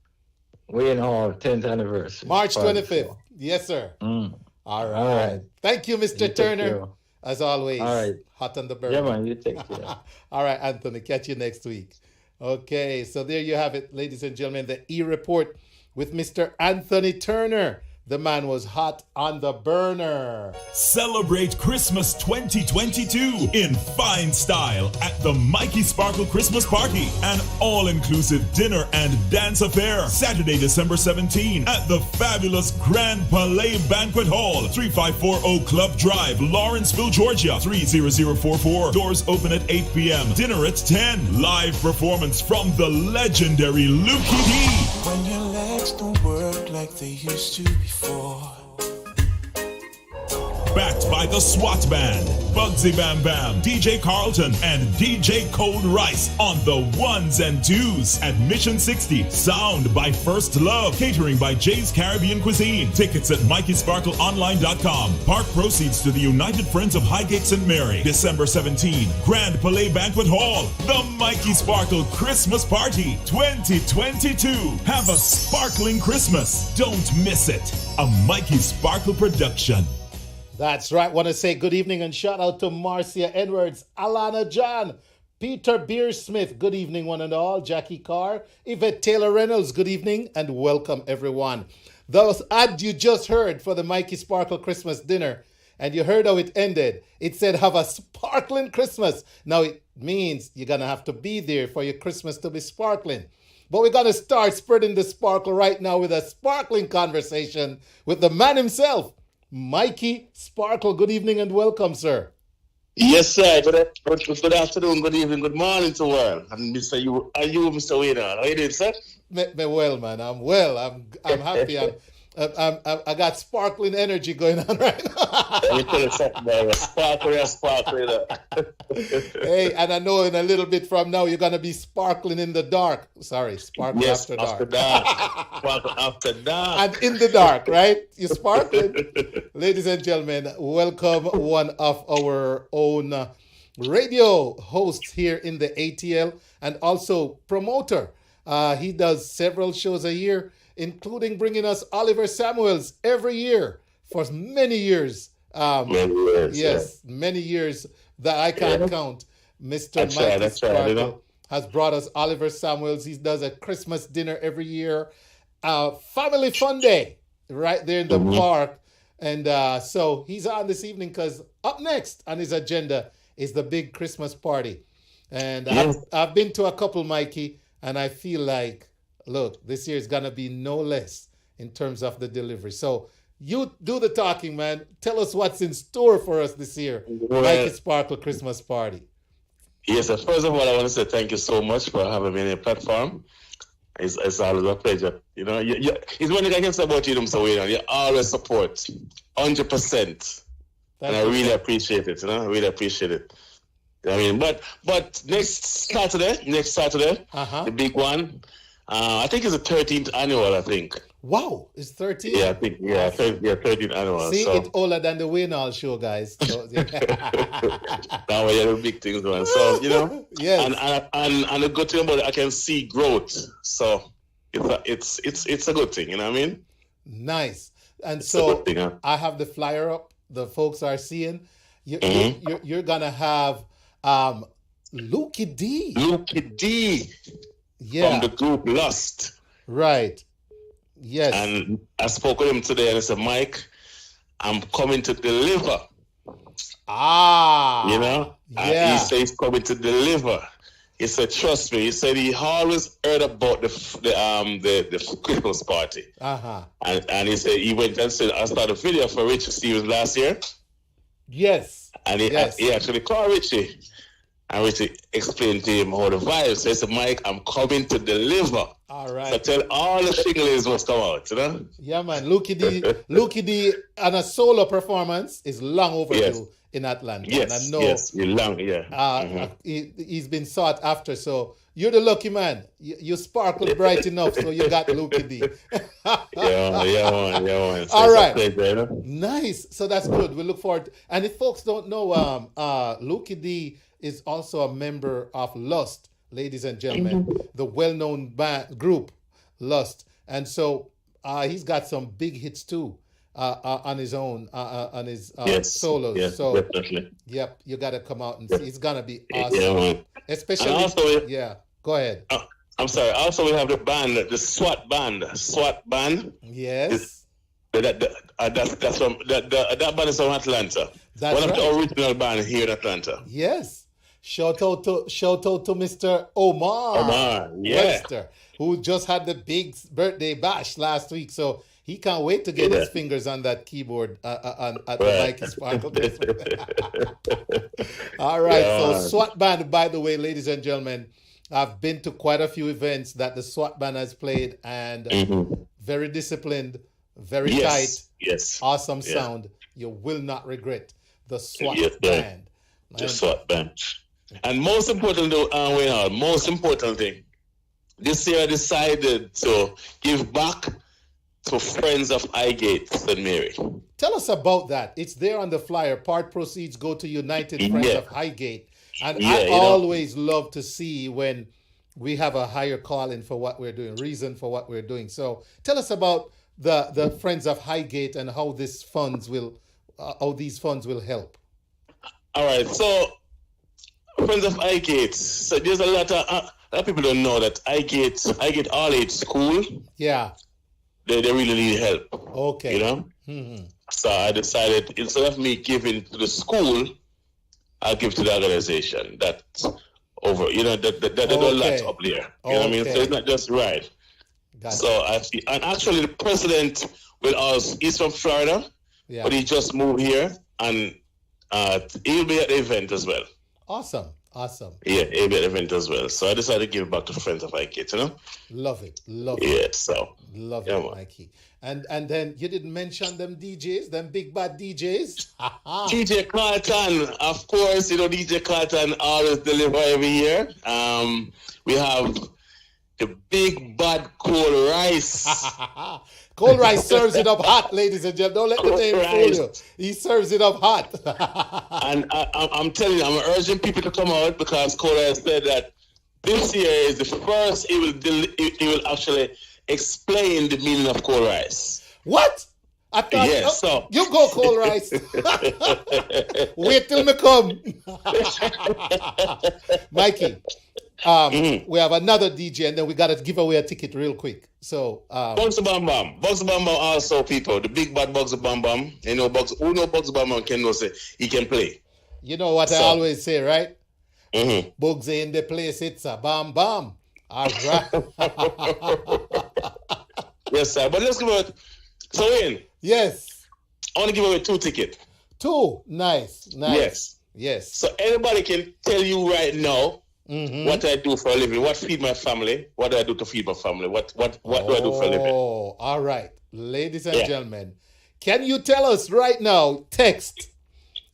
Wayne Hall 10th anniversary. March 25th. Yes, sir. All right. Thank you, Mr. Turner. As always. All right. Hot on the burn. Yeah, man, you take care. All right, Anthony. Catch you next week. Okay, so there you have it, ladies and gentlemen. The eReport with Mr. Anthony Turner. The man was hot on the burner. Celebrate Christmas 2022 in fine style at the Mikey Sparkle Christmas Party, an all-inclusive dinner and dance affair. Saturday, December 17 at the fabulous Grand Palais Banquet Hall, 3540 Club Drive, Lawrenceville, Georgia, 30044. Doors open at 8 p.m. Dinner at 10. Live performance from the legendary Lukey D. When your legs don't work like they used to before. Backed by the SWAT Band, Bugsy Bam Bam, DJ Carlton, and DJ Cold Rice on the ones and twos. Admission 60. Sound by First Love. Catering by Jay's Caribbean Cuisine. Tickets at MikeySparkleOnline.com. Park proceeds to the United Friends of Highgate St. Mary. December 17. Grand Palais Banquet Hall. The Mikey Sparkle Christmas Party 2022. Have a sparkling Christmas. Don't miss it. A Mikey Sparkle production. That's right. Want to say good evening and shout out to Marcia Edwards, Alana John, Peter Beersmith. Good evening, one and all. Jackie Carr, Yvette Taylor Reynolds. Good evening and welcome, everyone. Those ads you just heard for the Mikey Sparkle Christmas Dinner, and you heard how it ended. It said, have a sparkling Christmas. Now, it means you're going to have to be there for your Christmas to be sparkling. But we're going to start spreading the sparkle right now with a sparkling conversation with the man himself, Mikey Sparkle. Good evening and welcome, sir. Yes, sir. Good afternoon, good evening, good morning to all. And Mr. You, are you, Mr. Wayne? How are you doing, sir? Me well, man. I'm well. I'm happy. I got sparkling energy going on right now. Let me tell you something, man. Sparkle. Hey, and I know in a little bit from now you're gonna be sparkling in the dark. Sorry, sparkle Yes, after dark. Sparkle after dark. And in the dark, right? You're sparkling. Ladies and gentlemen, welcome one of our own radio hosts here in the ATL and also promoter. He does several shows a year, including bringing us Oliver Samuels every year for many years. Many years that I can't count. Mr. Mikey Sparkle has brought us Oliver Samuels. He does a Christmas dinner every year. Family Fun Day right there in the park. And so he's on this evening because up next on his agenda is the big Christmas party. And I've been to a couple, Mikey, and I feel like, look, this year is going to be no less in terms of the delivery. So you do the talking, man. Tell us what's in store for us this year. Mikey Sparkle Christmas Party. Yes, first of all, I want to say thank you so much for having me on your platform. It's always a pleasure. You know, it's one thing I can say about you, Mr. Wayne. You always support, 100%. And I really appreciate it, you know, I really appreciate it. I mean, but next Saturday, the big one, I think it's the 13th annual, I think. Wow, it's 13th? Yeah, I think, 13th annual. See, it's older than the Wayne Hall show, guys. So, now we have the big things going. So, you know, and the good thing about it, I can see growth. So it's a good thing, you know what I mean? Nice. And so I have the flyer up. The folks are seeing. You're gonna have Lukey D. From the group Lust. Right. Yes. And I spoke with him today and I said, Mike, I'm coming to deliver. You know? He said he's coming to deliver. He said, trust me. He said he always heard about the Christmas party. And he said he went and said, I started a video for Richie Stevens last year. Yes. And he actually called Richie. And Richie explained to him all the vibes. So he said, Mike, I'm coming to deliver. All right. So tell all the singlers what's come out, you know? Yeah, man. Lukey D on a solo performance is long overdue in Atlanta. Yes, and I know, you're long, he's been sought after. So you're the lucky man. You sparkle bright enough, so you got Lukey D. yeah, man. So all right. Pleasure, nice. So that's good. We look forward. And if folks don't know, Lukey D is also a member of Lust, ladies and gentlemen, the well-known group Lust. And so he's got some big hits too on his own, on his solos. Yes, so, definitely. Yep, you got to come out and see. It's going to be awesome. Yeah, man. Especially, and also go ahead. I'm sorry. Also, we have the band, the SWAT band. Yes. That's from that band is from Atlanta. That's one of the original band here in Atlanta. Yes. Shout out to Mr. Omar Webster, who just had the big birthday bash last week. So he can't wait to get his fingers on that keyboard at the Mikey Sparkle. All right. So SWAT band, by the way, ladies and gentlemen, I've been to quite a few events that the SWAT band has played, and very disciplined, very tight, awesome sound. You will not regret the SWAT band. The SWAT band. And most important, most important thing, this year I decided to give back to Friends of Highgate, St. Mary. Tell us about that. It's there on the flyer. Part proceeds go to United Friends of Highgate. And I always love to see when we have a higher calling for what we're doing, reason for what we're doing. So tell us about the Friends of Highgate and how these funds will help. All right. So Friends of Highgate. So there's a lot of people don't know that Highgate all age school. Yeah. They really need help. Okay. You know? So I decided, instead of me giving to the school, I'll give to the organization that over. You know, they do a lot Okay. up there. You know what I mean? So Okay. it's not just ride. Gotcha. So I see, and actually the president with us, he's from Florida, Yeah. but he just moved here, and he'll be at the event as well. Awesome. Awesome. Yeah, he'll be at the event as well. So I decided to give it back to friends of my kids, you know? Love it. Love it. Yeah, so. Love Yeah, it, man. Mikey. And then you didn't mention them DJs, them big bad DJs. DJ Carlton, of course, you know, DJ Carlton always deliver every year. We have the big bad cold rice. Cold rice serves it up hot, ladies and gentlemen. Don't let the Cold name fool rice. you. He serves it up hot. And I'm telling you, I'm urging people to come out because Cold Rice said that this year is the first he will actually explain the meaning of cold rice. What? I thought Yes, so you go cold rice. Wait till me come. Mikey, we have another DJ and then we got to give away a ticket real quick. So Bugsy Bam Bam. Bugsy Bam Bam also, people. The big bad Bugsy Bam Bam. You know, who know Bugsy Bam Bam can know say he can play. you know what I So- always say, right? Mm-hmm. Bugsy in the place, it's a bam bam. All right. Yes, sir. But let's give it. So, Ian, Yes. I want to give away 2 tickets. 2. Nice. Yes. Yes. So anybody can tell you right now Mhm. what I do for a living, what feed my family, what do I do to feed my family, what do I do for a living? Oh, all right. Ladies and Yeah. gentlemen, can you tell us right now? Text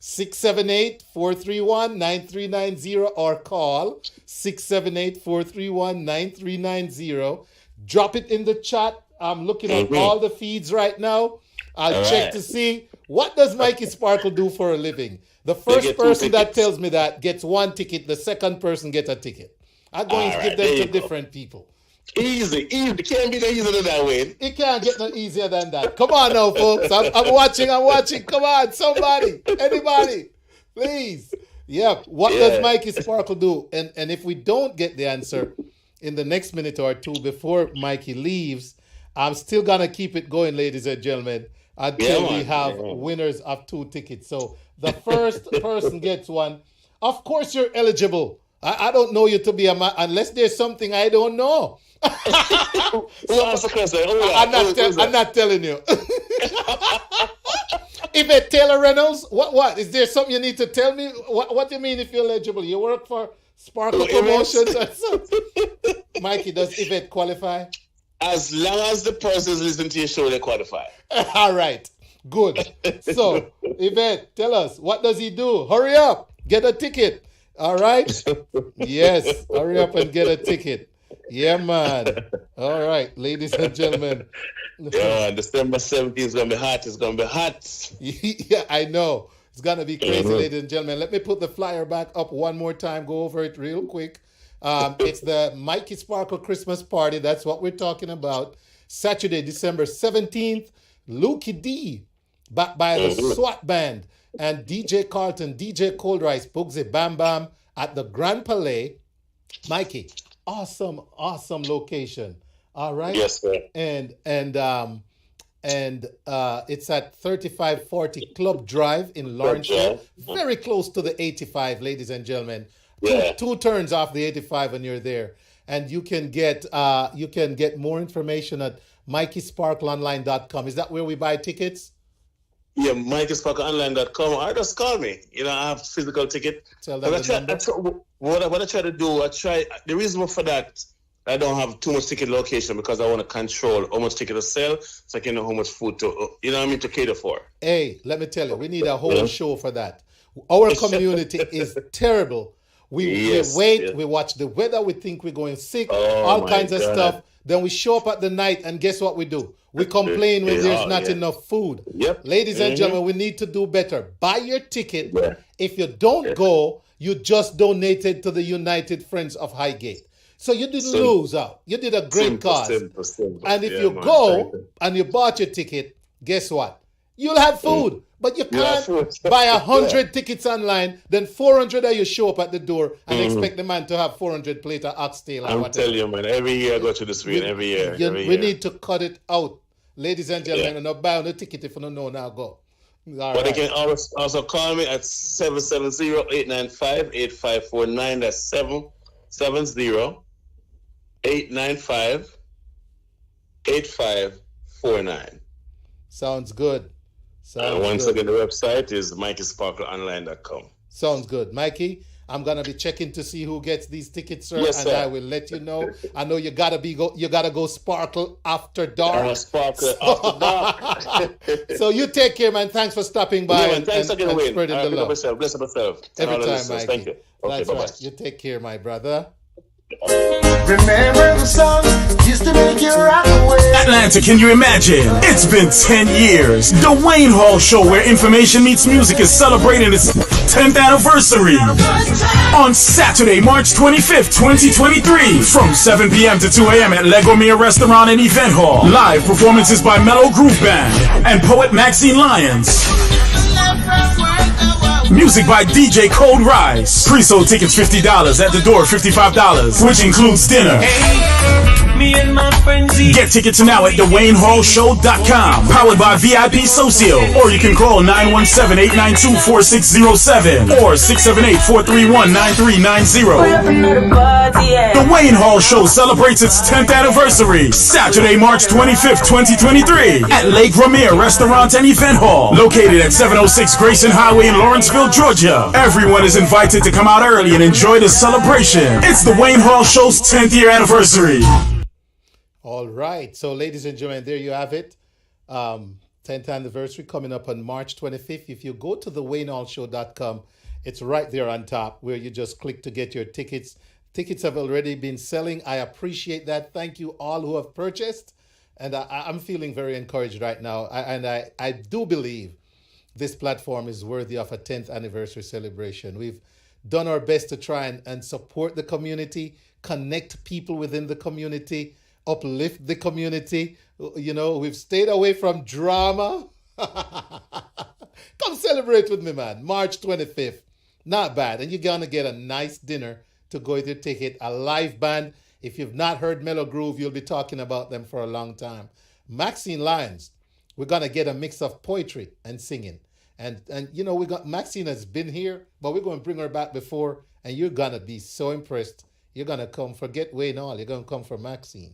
678-431-9390 or call 678-431-9390. Drop it in the chat. I'm looking at Mhm. all the feeds right now. I'll All check right. to see what does Mikey Sparkle do for a living. The first get 2 person that tickets. tells me that gets 1 ticket. The second person gets a ticket. I'm going to All give right, them there to you go. different people. Easy. It can't be no easier than that way. It can't get no easier than that. Come on now, folks. I'm watching. Come on, somebody, anybody, please. Yeah. What Yeah. does Mikey Sparkle do? And if we don't get the answer in the next minute or two before Mikey leaves, I'm still gonna keep it going, ladies and gentlemen, until Yeah, we man. have Yeah. winners of 2 tickets. So the first person gets 1. Of course, you're eligible. I don't know you to be a man unless there's something I don't know. Who asked the question? I'm not telling you. If it's Taylor Reynolds, what? Is there something you need to tell me? What do you mean if you're eligible? You work for Sparkle Oh, Yvette. Promotions or something? Mikey, does Yvette qualify? As long as the person is listening to your show, they qualify. All right. Good. So, Yvette, tell us, what does he do? Hurry up. Get a ticket. All right? Yes. Hurry up and get a ticket. Yeah, man. All right, ladies and gentlemen. Yeah, December 17th is going to be hot. It's going to be hot. Yeah, I know. It's going to be crazy, Mhm. ladies and gentlemen. Let me put the flyer back up one more time. Go over it real quick. It's the Mikey Sparkle Christmas Party. That's what we're talking about. Saturday, December 17th. Lukey D, backed by the Mhm. SWAT Band, and DJ Carlton, DJ Cold Rice, Bugsy Bam Bam at the Grand Palais. Mikey, awesome location. All right. Yes, sir. And it's at 3540 Club Drive in Lawrenceville, very close to the 85, ladies and gentlemen. Yeah. Two turns off the 85 when you're there, and you can get more information at MikeySparkleOnline.com. Is that where we buy tickets? Yeah, MikeySparkleOnline.com, or just call me. You know, I have physical ticket. Tell them the number. What I try to do, the reason for that, I don't have too much ticket location because I want to control how much ticket to sell so I can know how much food to, you know what I mean, to cater for. Hey, let me tell you, we need a whole show for that. Our community is terrible. We Yes, wait, yes. we watch the weather, we think we're going sick, Oh, all my kinds of God. stuff. Then we show up at the night, and guess what we do? We complain when Yeah, there's not yeah. enough food. Yep. Ladies and Mhm. gentlemen, we need to do better. Buy your ticket. Yeah. If you don't go, you just donated to the United Friends of Highgate. So you didn't Simple. lose out. You did a great Simple, cause. simple. And if Yeah, you man. go and you bought your ticket, guess what? You'll have food, but you You'll have can't food. buy 100 tickets online, then 400 of you show up at the door and expect the man to have 400 plate of oxtail or I'm whatever. telling you, man, every year I go to the screen, every year. We need to cut it out. Ladies and gentlemen, and not buy on the ticket if you don't know now, go. All But they right. can also call me at 770-895-8549. That's 70-895-8549. Sounds good. And once again, the website is MikeySparkleOnline.com. Sounds good. Mikey, I'm gonna be checking to see who gets these tickets, sir, Yes, and sir. I will let you know. I know you gotta go sparkle after dark. Sparkle after dark. So you take care, man. Thanks for stopping by Yeah, thanks again, Wayne. spreading the love. Bless myself. Every time, Mikey. Thank you. Okay, That's bye-bye. right. You take care, my brother. Remember the song used to make you rock away. Atlanta, can you imagine? It's been 10 years. The Wayne Hall Show, where information meets music, is celebrating its 10th anniversary. On Saturday, March 25th, 2023, from 7 p.m. to 2 a.m. at Legomere Restaurant and Event Hall. Live performances by Mellow Groove Band and poet Maxine Lyons. Music by DJ Cold Rise. Pre-sold tickets $50, at the door $55, which includes dinner. Me and my friends Get tickets now at thewaynehallshow.com. Powered by VIP Socio. Or you can call 917-892-4607 or 678-431-9390. The Wayne Hall Show celebrates its 10th anniversary. Saturday, March 25th, 2023 at Lake Ramere Restaurant and Event Hall. Located at 706 Grayson Highway in Lawrenceville, Georgia. Everyone is invited to come out early and enjoy the celebration. It's the Wayne Hall Show's 10th year anniversary. All right. So, ladies and gentlemen, there you have it. 10th anniversary coming up on March 25th. If you go to thewaynehallshow.com, it's right there on top where you just click to get your tickets. Tickets have already been selling. I appreciate that. Thank you all who have purchased. And I'm feeling very encouraged right now. I do believe this platform is worthy of a 10th anniversary celebration. We've done our best to try and support the community, connect people within the community, uplift the community. You know, we've stayed away from drama. Come celebrate with me, man. March 25th. Not bad. And you're going to get a nice dinner to go with your ticket. A live band. If you've not heard Mellow Groove, you'll be talking about them for a long time. Maxine Lyons. We're going to get a mix of poetry and singing. And you know, Maxine has been here, but we're going to bring her back before, and you're going to be so impressed. You're going to come, forget Wayne Hall. You're going to come for Maxine.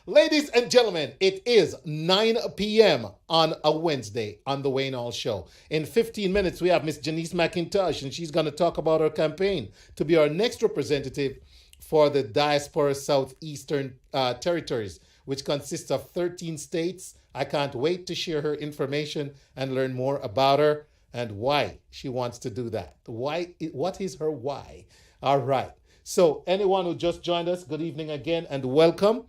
Ladies and gentlemen, it is 9 p.m. on a Wednesday on the Wayne Hall Show. In 15 minutes, we have Miss Janice Mcintosh, and she's going to talk about her campaign to be our next representative for the Diaspora South Eastern Territories, which consists of 13 states. I can't wait to share her information and learn more about her and why she wants to do that. Why? What is her why? All right. So anyone who just joined us, good evening again and welcome.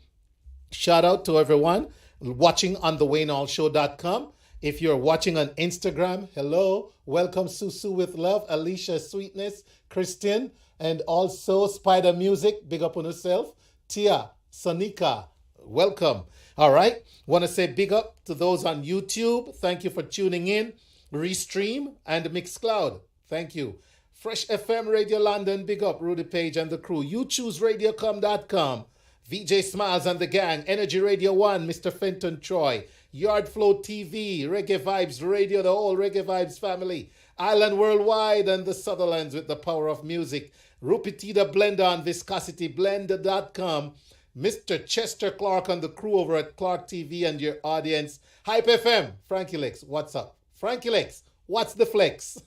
Shout out to everyone watching on thewaynehallshow.com. If you're watching on Instagram, hello. Welcome Susu with Love, Alicia Sweetness, Christian, and also Spider Music. Big up on yourself. Tia, Sonika, welcome. All right. Want to say big up to those on YouTube. Thank you for tuning in. Restream and Mixcloud. Thank you. Fresh FM Radio London, big up Rudy Page and the crew. YouChooseRadiocom.com. VJ Smiles and the gang. Energy Radio 1, Mr. Fenton Troy. Yard Flow TV, Reggae Vibes Radio, the whole Reggae Vibes family. Island Worldwide and the Sutherlands with the power of music. Rupitida Blender on ViscosityBlender.com. Mr. Chester Clark and the crew over at Clark TV and your audience. Hype FM, Frankie Lex, what's up? Frankie Lex, what's the flex?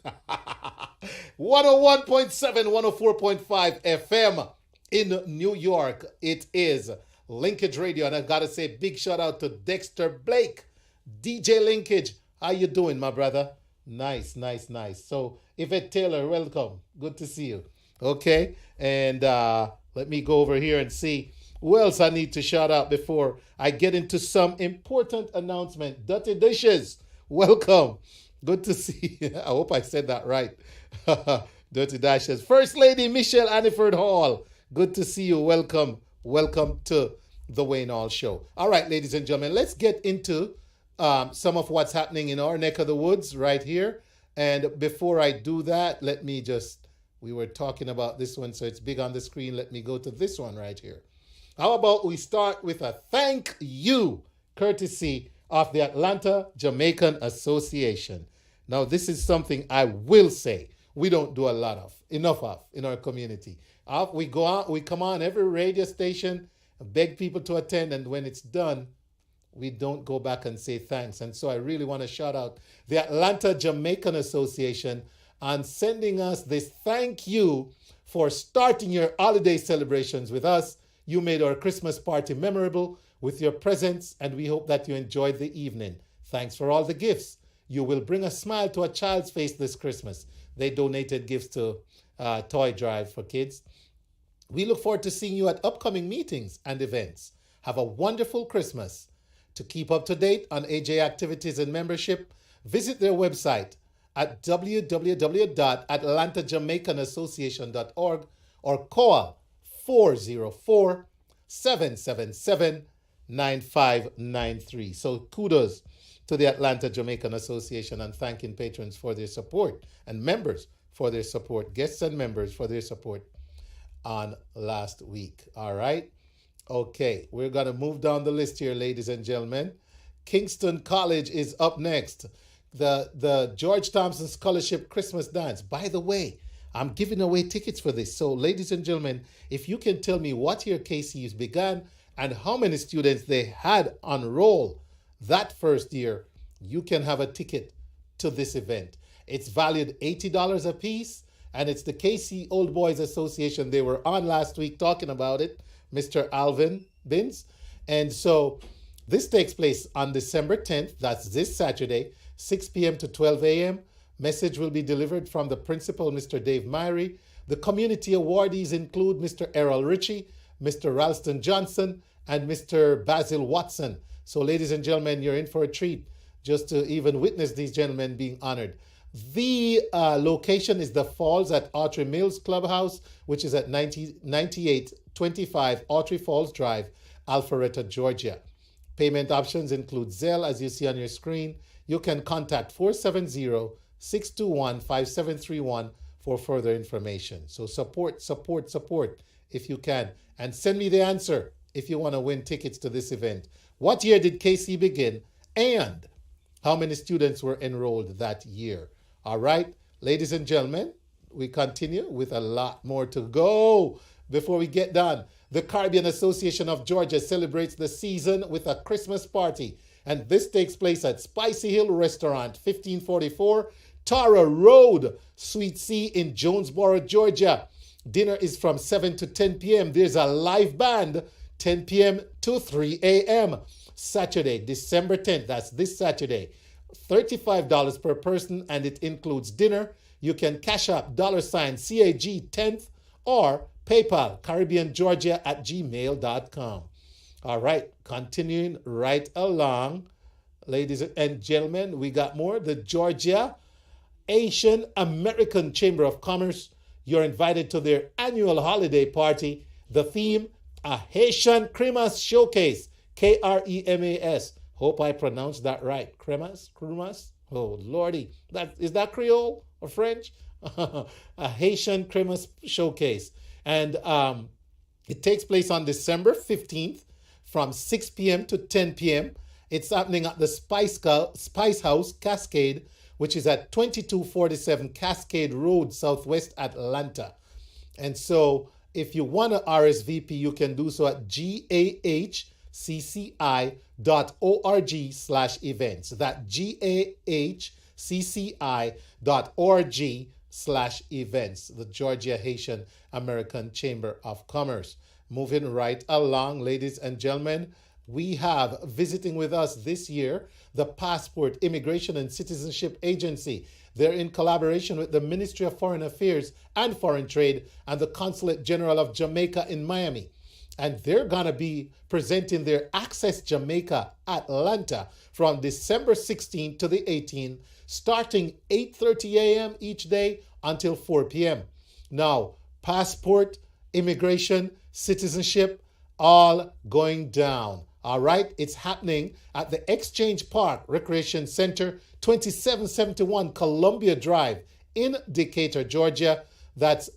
101.7, 104.5 FM in New York. It is Linkage Radio. And I've got to say big shout out to Dexter Blake. DJ Linkage, how you doing, my brother? Nice. So, Yvette Taylor, welcome. Good to see you. Okay, and let me go over here and see who else I need to shout out before I get into some important announcement. Dirty Dishes, welcome. Good to see you. I hope I said that right. Dirty Dishes. First Lady Michelle Anniford Hall, good to see you. Welcome to the Wayne Hall Show. All right, ladies and gentlemen, let's get into some of what's happening in our neck of the woods right here. And before I do that, we were talking about this one, so it's big on the screen. Let me go to this one right here. How about we start with a thank you, courtesy of the Atlanta Jamaican Association. Now, this is something I will say. we don't do enough of in our community. We go out, we come on every radio station, beg people to attend, and when it's done, we don't go back and say thanks. And so I really want to shout out the Atlanta Jamaican Association on sending us this thank you for starting your holiday celebrations with us. You made our Christmas party memorable with your presence, and we hope that you enjoyed the evening. Thanks for all the gifts. You will bring a smile to a child's face this Christmas. They donated gifts to Toy Drive for kids. We look forward to seeing you at upcoming meetings and events. Have a wonderful Christmas. To keep up to date on AJ activities and membership, visit their website at www.atlantajamaicanassociation.org or call 404-777-9593. So kudos to the Atlanta Jamaican Association and thanking patrons for their support and members for their support, guests and members for their support on last week. All right. Okay, we're going to move down the list here, ladies and gentlemen. Kingston College is up next. The George Thompson Scholarship Christmas Dance. By the way, I'm giving away tickets for this. So, ladies and gentlemen, if you can tell me what year KC's began and how many students they had on roll that first year, you can have a ticket to this event. It's valued $80 a piece, and it's the KC Old Boys Association. They were on last week talking about it, Mr. Alvin Binns. And so this takes place on December 10th. That's this Saturday, 6 p.m. to 12 a.m. Message will be delivered from the principal, Mr. Dave Myrie. The community awardees include Mr. Errol Ritchie, Mr. Ralston Johnson, and Mr. Basil Watson. So, ladies and gentlemen, you're in for a treat just to even witness these gentlemen being honored. The location is the Falls at Autry Mills Clubhouse, which is at 9825 Autry Falls Drive, Alpharetta, Georgia. Payment options include Zelle, as you see on your screen. You can contact 470-621-5731 for further information. So support if you can. And send me the answer if you want to win tickets to this event. What year did KC begin? And how many students were enrolled that year? All right, ladies and gentlemen, we continue with a lot more to go before we get done. The Caribbean Association of Georgia celebrates the season with a Christmas party, and this takes place at Spicy Hill Restaurant, 1544 Tara Road, Suite C in Jonesboro, Georgia. Dinner is from 7 to 10 p.m. There's a live band, 10 p.m. to 3 a.m. Saturday, December 10th, that's this Saturday. $35 per person, and it includes dinner. You can cash up $CAG 10th or PayPal CaribbeanGeorgia@gmail.com. All right, continuing right along, ladies and gentlemen, we got more. The Georgia Asian American Chamber of Commerce. You're invited to their annual holiday party. The theme, a Haitian Christmas Showcase, Kremas. Hope I pronounced that right. Cremas? Oh, Lordy. Is that Creole or French? A Haitian Christmas Showcase. And it takes place on December 15th from 6 p.m. to 10 p.m. It's happening at the Spice House Cascade, which is at 2247 Cascade Road, Southwest Atlanta. And so if you want to RSVP, you can do so at gahcci.org/events. That gahcci.org/events, the Georgia Haitian American Chamber of Commerce. Moving right along, ladies and gentlemen, we have visiting with us this year the Passport, Immigration and Citizenship Agency. They're in collaboration with the Ministry of Foreign Affairs and Foreign Trade and the Consulate General of Jamaica in Miami. And they're going to be presenting their Access Jamaica Atlanta from December 16th to the 18th, starting 8:30 a.m. each day until 4 p.m. Now, passport, immigration, citizenship, all going down. All right, it's happening at the Exchange Park Recreation Center, 2771 Columbia Drive in Decatur, Georgia. That's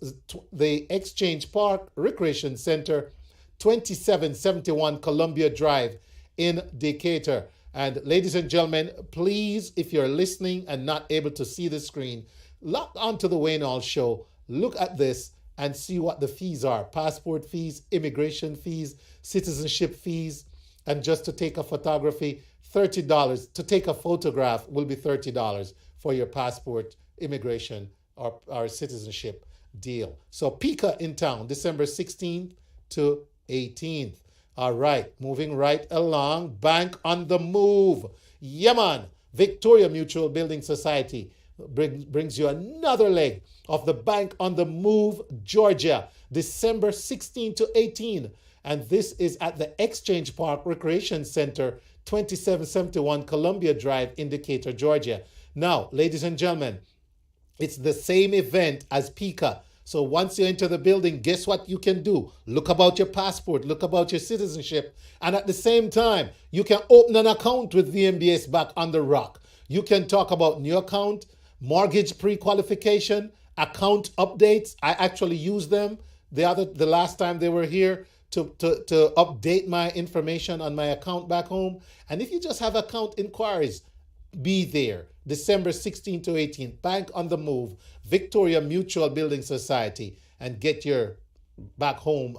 the Exchange Park Recreation Center, 2771 Columbia Drive in Decatur. And ladies and gentlemen, please, if you're listening and not able to see the screen, log on to the Wayne Hall Show. Look at this and see what the fees are. Passport fees, immigration fees, citizenship fees, and just to take a photography, $30. To take a photograph will be $30 for your passport, immigration, or citizenship deal. So Pika in town, December 16th to 18th. All right, moving right along. Bank on the Move. Yeah, man. Victoria Mutual Building Society brings you another leg of the Bank on the Move, Georgia, December 16 to 18. And this is at the Exchange Park Recreation Center, 2771 Columbia Drive, Indicator, Georgia. Now, ladies and gentlemen, it's the same event as Pika. So once you enter the building, guess what you can do? Look about your passport, look about your citizenship, and at the same time, you can open an account with VMBS back on the rock. You can talk about new account, mortgage pre-qualification, account updates. I actually used them the last time they were here to update my information on my account back home. And if you just have account inquiries, be there. December 16 to 18, Bank on the Move, Victoria Mutual Building Society, and get your back home,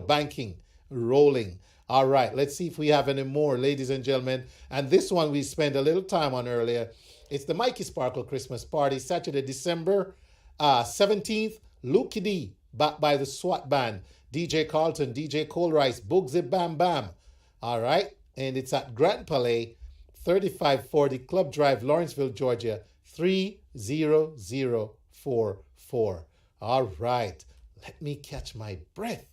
banking rolling. All right, let's see if we have any more, ladies and gentlemen. And this one we spent a little time on earlier. It's the Mikey Sparkle Christmas Party, Saturday, December 17th. Lukey D, backed by the SWAT Band, DJ Carlton, DJ Cole Rice, Bugsy Bam Bam. All right, and it's at Grand Palais, 3540 Club Drive, Lawrenceville, Georgia, 30044. All right, let me catch my breath.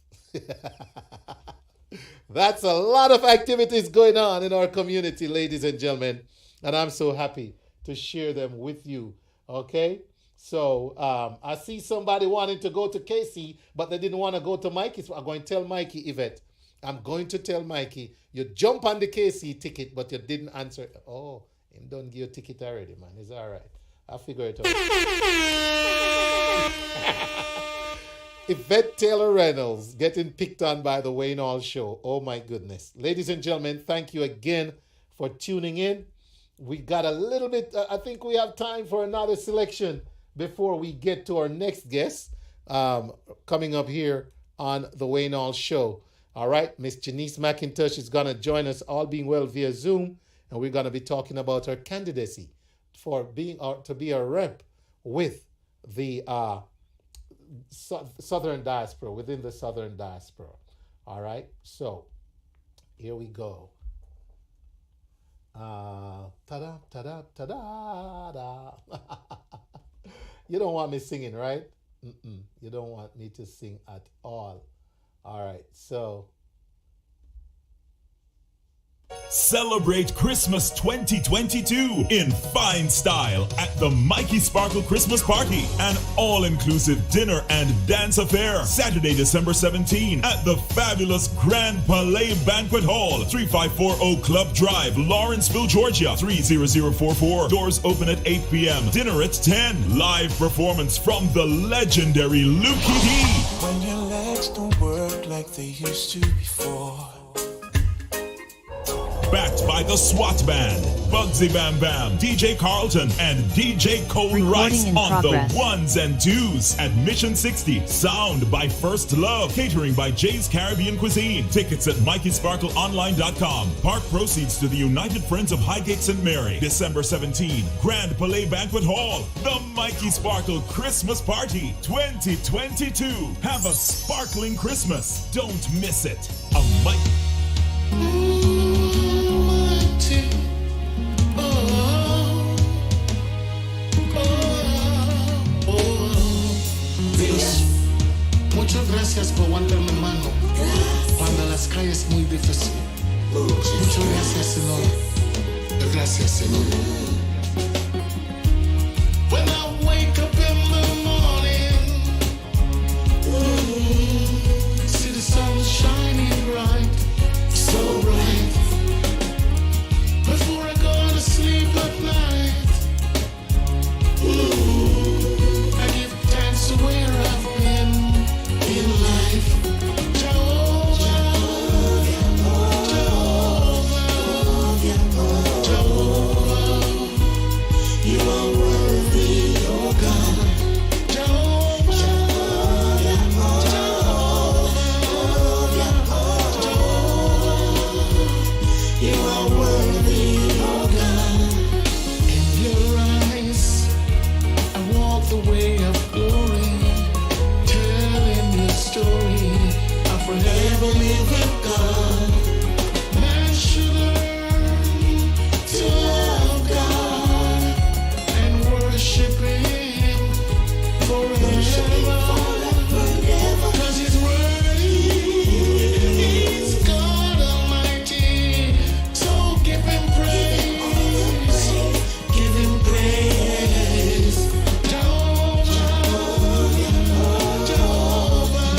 That's a lot of activities going on in our community, ladies and gentlemen, and I'm so happy to share them with you, okay? So I see somebody wanting to go to Casey, but they didn't want to go to Mikey, so I'm going to tell Mikey, Yvette. I'm going to tell Mikey, you jump on the KC ticket, but you didn't answer. Oh, him don't give you a ticket already, man. It's all right. I'll figure it out. Yvette Taylor Reynolds getting picked on by the Wayne Hall Show. Oh, my goodness. Ladies and gentlemen, thank you again for tuning in. We got a little bit, I think we have time for another selection before we get to our next guest coming up here on the Wayne Hall Show. All right, Miss Janice Mcintosh is going to join us, all being well, via Zoom, and we're going to be talking about her candidacy for being to be a rep with the Southern Diaspora, within the Southern Diaspora. All right, so here we go. Ta-da, ta-da, ta-da, da. You don't want me singing, right? You don't want me to sing at all. All right, so. Celebrate Christmas 2022 in fine style at the Mikey Sparkle Christmas Party, an all-inclusive dinner and dance affair. Saturday, December 17 at the fabulous Grand Palais Banquet Hall, 3540 Club Drive, Lawrenceville, Georgia, 30044. Doors open at 8 p.m. Dinner at 10. Live performance from the legendary Lukey D. When your legs don't work like they used to before. Backed by the SWAT Band, Bugsy Bam Bam, DJ Carlton, and DJ Cole Rice on the ones and twos. Admission 60. Sound by First Love. Catering by Jay's Caribbean Cuisine. Tickets at MikeySparkleOnline.com. Park proceeds to the United Friends of Highgate St. Mary. December 17. Grand Palais Banquet Hall. The Mikey Sparkle Christmas Party 2022. Have a sparkling Christmas. Don't miss it. A Mikey. Muchas gracias por aguantar mi mano cuando las calles muy difíciles. Muchas gracias, Señor. Gracias, Señor. When I wake up in the morning, see the sun shining bright, so bright. Before the way of glory, telling your story of forever living God. Man should learn to love God and worship Him forever. Cause His word is God Almighty. So give Him praise. Give Him praise. Jehovah, Jehovah,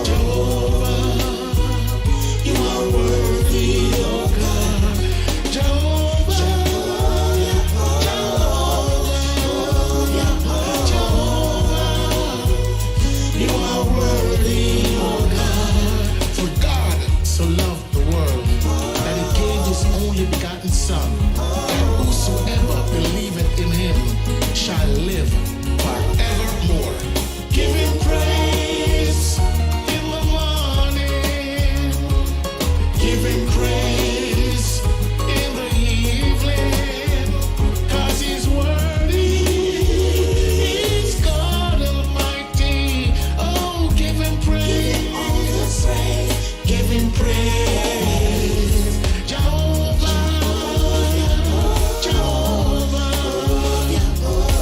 Jehovah. You are worthy, oh God. Jehovah, you are worthy, oh God. For God so loved the world that He gave His only begotten Son, that whosoever believeth in Him shall live forevermore. Give Him praise in the morning. Give Him praise in the evening. Cause He's worthy. He's God Almighty. Oh, give Him praise. Give Him praise. Jehovah, Jehovah,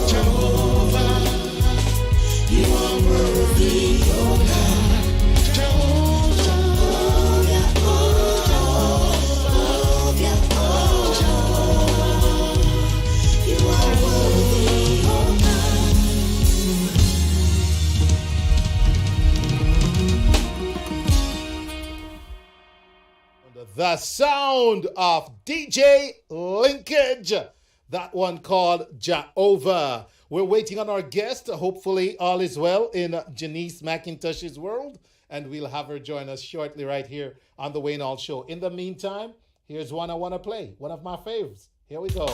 Jehovah. You are worthy, oh God. Jehovah, you are worthy, oh The sound of DJ Linkage. That one called Jehovah. We're waiting on our guest. Hopefully all is well in Janice Mcintosh's world. And we'll have her join us shortly right here on the Wayne Hall Show. In the meantime, here's one I want to play. One of my faves. Here we go.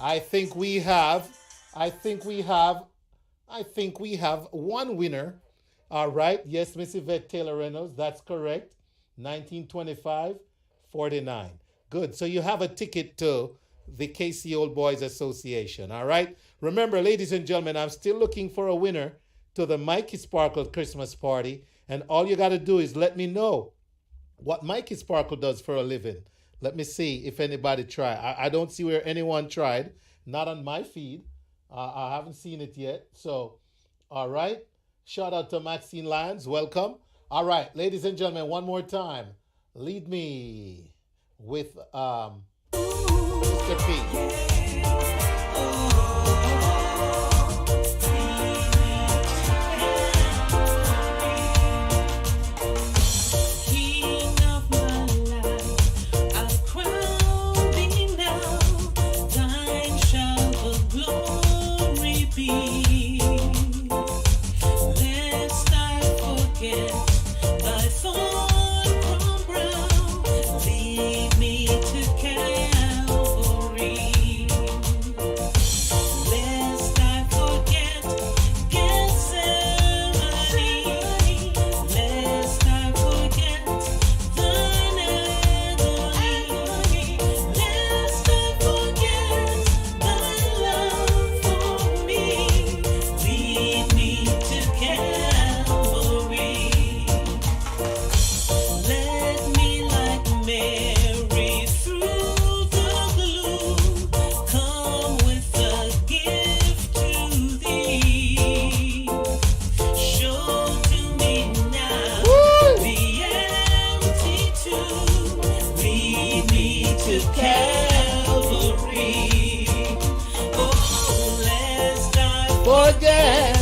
I think we have one winner. All right. Yes, Miss Yvette Taylor Reynolds. That's correct. 1925-49. Good. So you have a ticket to the KC Old Boys Association. All right. Remember, ladies and gentlemen, I'm still looking for a winner to the Mikey Sparkle Christmas party. And all you got to do is let me know what Mikey Sparkle does for a living. Let me see if anybody tried. I don't see where anyone tried. Not on my feed. I haven't seen it yet. So, all right. Shout out to Maxine Lyons. Welcome. All right, ladies and gentlemen, one more time. Lead me with Mr. P. yeah.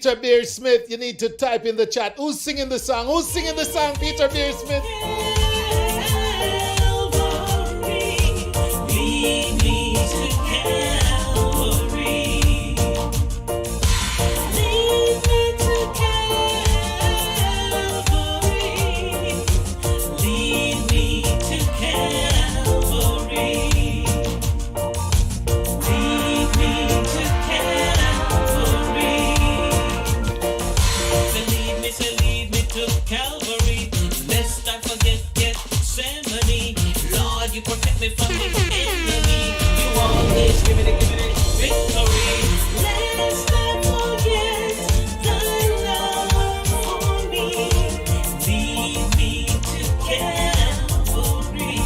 Peter Beer Smith, you need to type in the chat. Who's singing the song? Who's singing the song, Peter Beer Smith? Lead me to Calvary. Lead me to Calvary. Lead me to Calvary. Lead me to Calvary. Say lead me to Calvary. Lest I forget Gethsemane. Lord, you protect me from the enemy. You always give me the victory. Lest I forget thy love for me. Lead me to Calvary.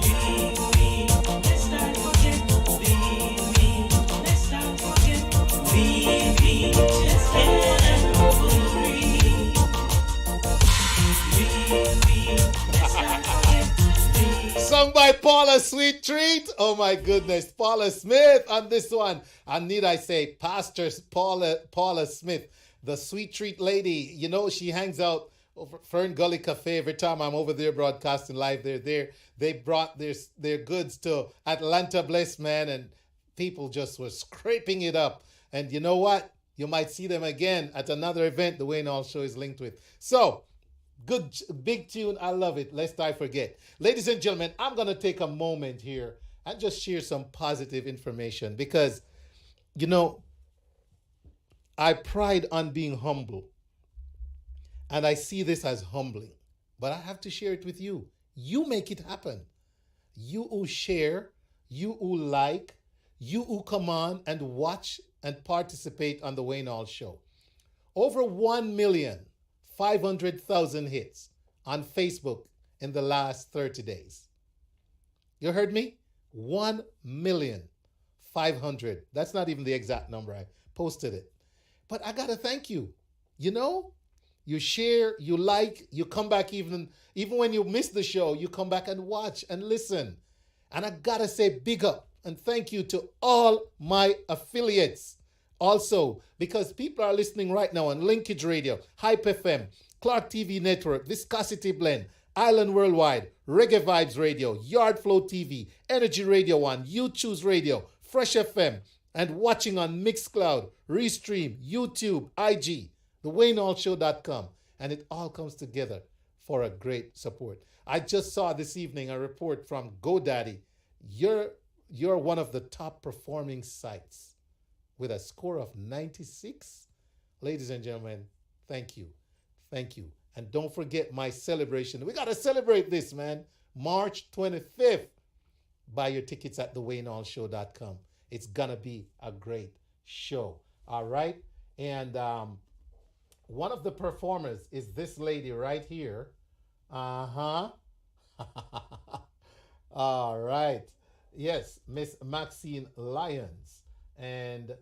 Lead me, lest I forget. Lead me, lest I forget. Lead me to Calvary. Sung by Paula Sweet Treat. Oh my goodness, Paula Smith on this one. And need I say, Pastor Paula Smith, the Sweet Treat lady. You know, she hangs out over Fern Gully Cafe every time I'm over there broadcasting live. They're there. They brought their goods to Atlanta Bliss, man, and people just were scraping it up. And you know what? You might see them again at another event the Wayne Hall Show is linked with. So, good, big tune. I love it. Lest I forget. Ladies and gentlemen, I'm going to take a moment here and just share some positive information because, you know, I pride on being humble. And I see this as humbling. But I have to share it with you. You make it happen. You who share, you who like, you who come on and watch and participate on the Wayne Hall Show. Over 1,500,000 hits on Facebook in the last 30 days. You heard me? 1,500,000. That's not even the exact number. I posted it. But I got to thank you. You know, you share, you like, you come back even when you miss the show, you come back and watch and listen. And I got to say big up and thank you to all my affiliates. Also, because people are listening right now on Linkage Radio, HypeFM, Clark TV Network, Viscosity Blend, Island Worldwide, Reggae Vibes Radio, Yard Flow TV, Energy Radio 1, You Choose Radio, Fresh FM, and watching on Mixcloud, Restream, YouTube, IG, theWayneHallShow.com. And it all comes together for a great support. I just saw this evening a report from GoDaddy. You're one of the top performing sites with a score of 96. Ladies and gentlemen, thank you. Thank you. And don't forget my celebration. We got to celebrate this, man. March 25th. Buy your tickets at theWayneHallShow.com. It's going to be a great show. All right? And one of the performers is this lady right here. Uh-huh. All right. Yes, Miss Maxine Lyons. And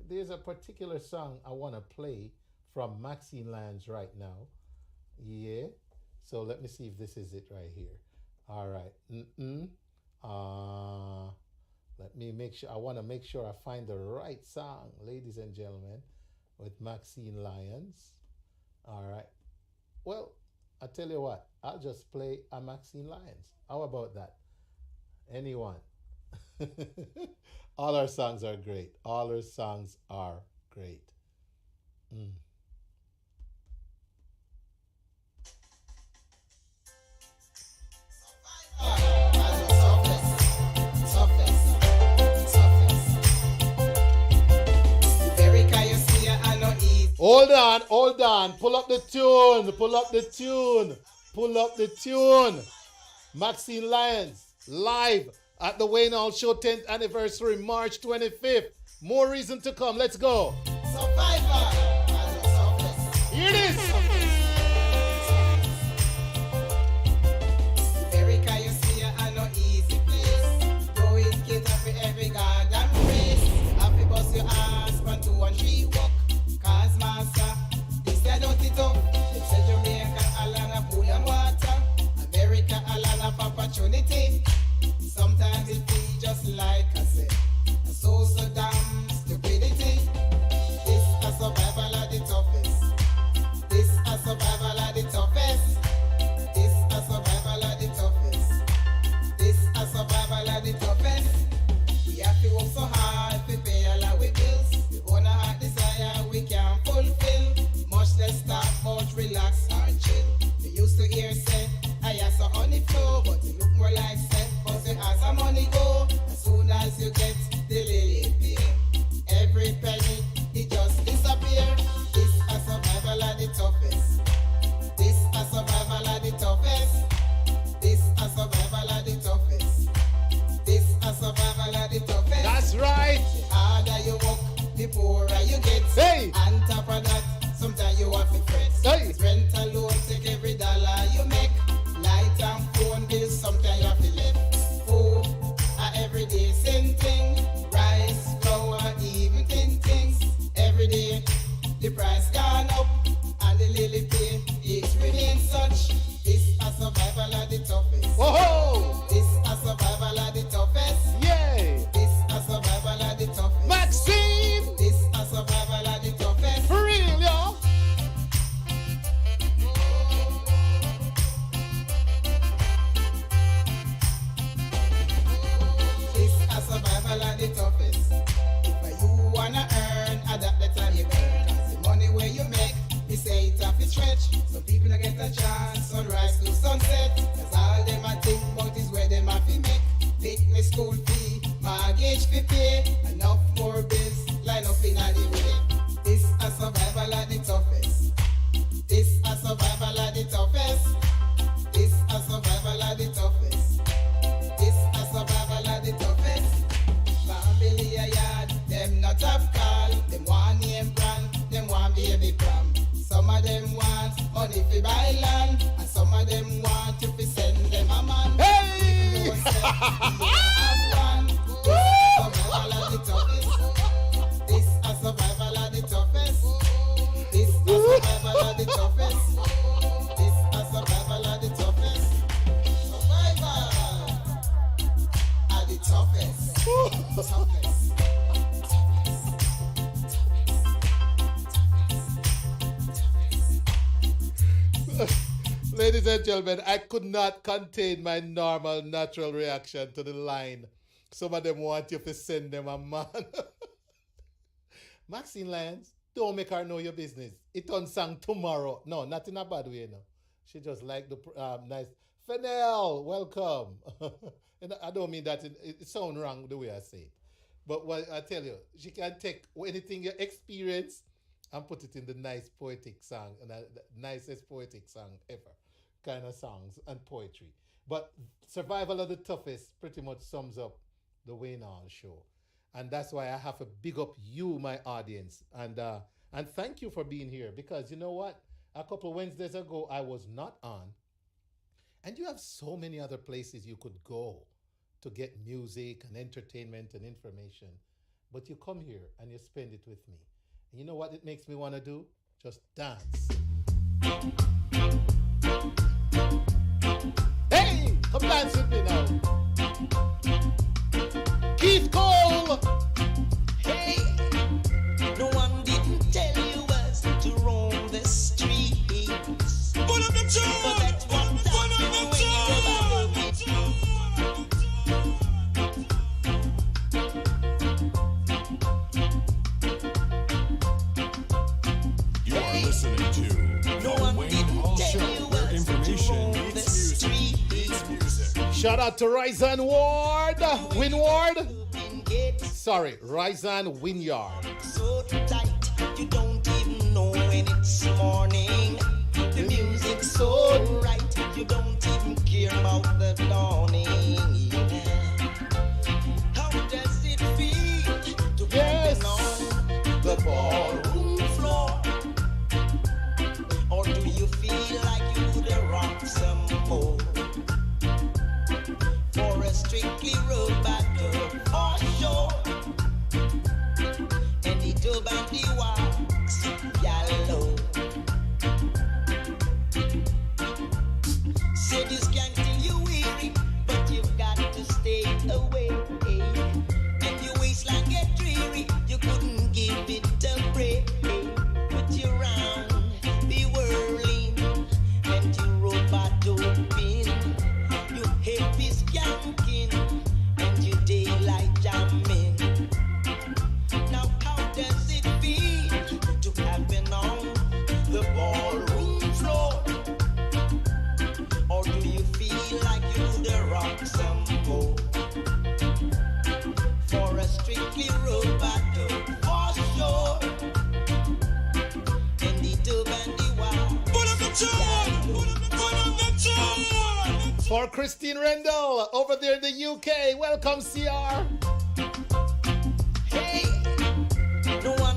there's a particular song I want to play from Maxine Lyons right now. Yeah. So let me see if this is it right here. All right. Let me make sure. I want to make sure I find the right song, ladies and gentlemen, with Maxine Lyons. All right. Well, I tell you what. I'll just play a Maxine Lyons. How about that? Anyone? All our songs are great. All our songs are great. Hold on. Pull up the tune. Maxine Lyons, live at the Wayne Hall Show 10th anniversary, March 25th. More reason to come. Let's go. Survivor. Here it is. America, you see, I know easy place. Go with kids for every garden race. Happy bus your ass, 1, 2, and 3 walk. Cause master, this I don't it up. They say Jamaica, along a pool and water. America, along of opportunity. Sometimes it feels just like I said, so damn stupidity. poorer you get. Hey. On top of that, sometimes you have to fret. Hey. Rent alone, take every dollar you make. Light and phone bills, sometimes you have to let. Food, everyday same thing. Rice, flour, even thin things. Every day, the price gone up, and the lily pay, it remains such. This a survival of the toughest. Whoa! This a survival of the toughest. Yay! This a survival of the toughest. Maxine! This a survival of the toughest. For real, y'all! This a survival of the toughest. If you wanna earn, adapt the time you earn. Cause the money where you make, they say it have to stretch. Some people don't get a chance, sunrise to sunset. Cause all them I think about is where them have to make. Take me school fee, mortgage fee pay. Enough more bills, line up in the way. This a survival of the toughest. This a survival of the toughest. This a survival of the toughest. This a survival of the toughest. Family a yard, them not have call. Them want name brand, them want baby prom. Some of them want money fi buy land, and some of them want you fi send them a man. Hey! Even though have one. This a survival of the toughest. This a survival of the toughest. This a survival of the toughest. Survival of the toughest. Toughest. Ladies and gentlemen, I could not contain my normal, natural reaction to the line. Some of them want you to send them a man. Maxine Lyons, don't make her know your business. It on song tomorrow. No, not in a bad way, no. She just like the nice. Fennel, welcome. And I don't mean that it sounds wrong the way I say it. But what I tell you, she can take anything you experience and put it in the nice poetic song, and the nicest poetic song ever kind of songs and poetry. But Survival of the Toughest pretty much sums up the Wayne Hall show. And that's why I have to big up you, my audience. And thank you for being here, because you know what? A couple Wednesdays ago, I was not on. And you have so many other places you could go to get music and entertainment and information. But you come here and you spend it with me. And you know what it makes me want to do? Just dance. Hey, come dance with me now. Keith Cole. Hey, no one didn't tell you us to roam the streets. Pull up the tune. But that's one time You are listening to The Wayne Hall Show, where information meets music. Shout out to Ryzan Ward. Winward. Sorry, Ryzan Winyard. so tight, you don't even know when it's morning. The music's so right, you don't even care about the dawning. How does it feel to be on the ballroom floor? Or do you feel like you would rock some more? For a strictly road battle for sure. And the dub and the wax, yellow. Said you scan till you weary, but you've got to stay away. And your waistline get dreary, you couldn't give it a break. Put you round, be whirling, and you robot doping. You heavy skanking, and you daylight jamming. Now how does it feel to have been on the ballroom floor? Or do you feel like you'd rock some more? For a strictly road battle, for sure. And the dub and the wild. Put up the tune! Put up the tune! For Christine Rendell over there in the UK. Welcome, CR. Hey, no one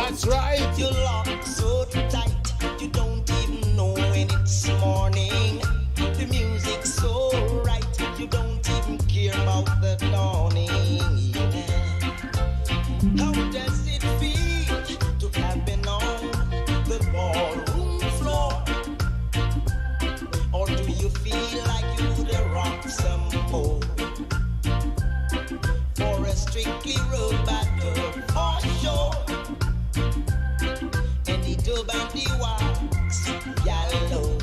That's right. You lock so tight, you don't even know when it's morning. The music's so right, you don't even care about the dawning. How does it feel to have been on the ballroom floor? Or do you feel like you would rock some more? For a strictly road battle for sure. And the dub and the wax yellow.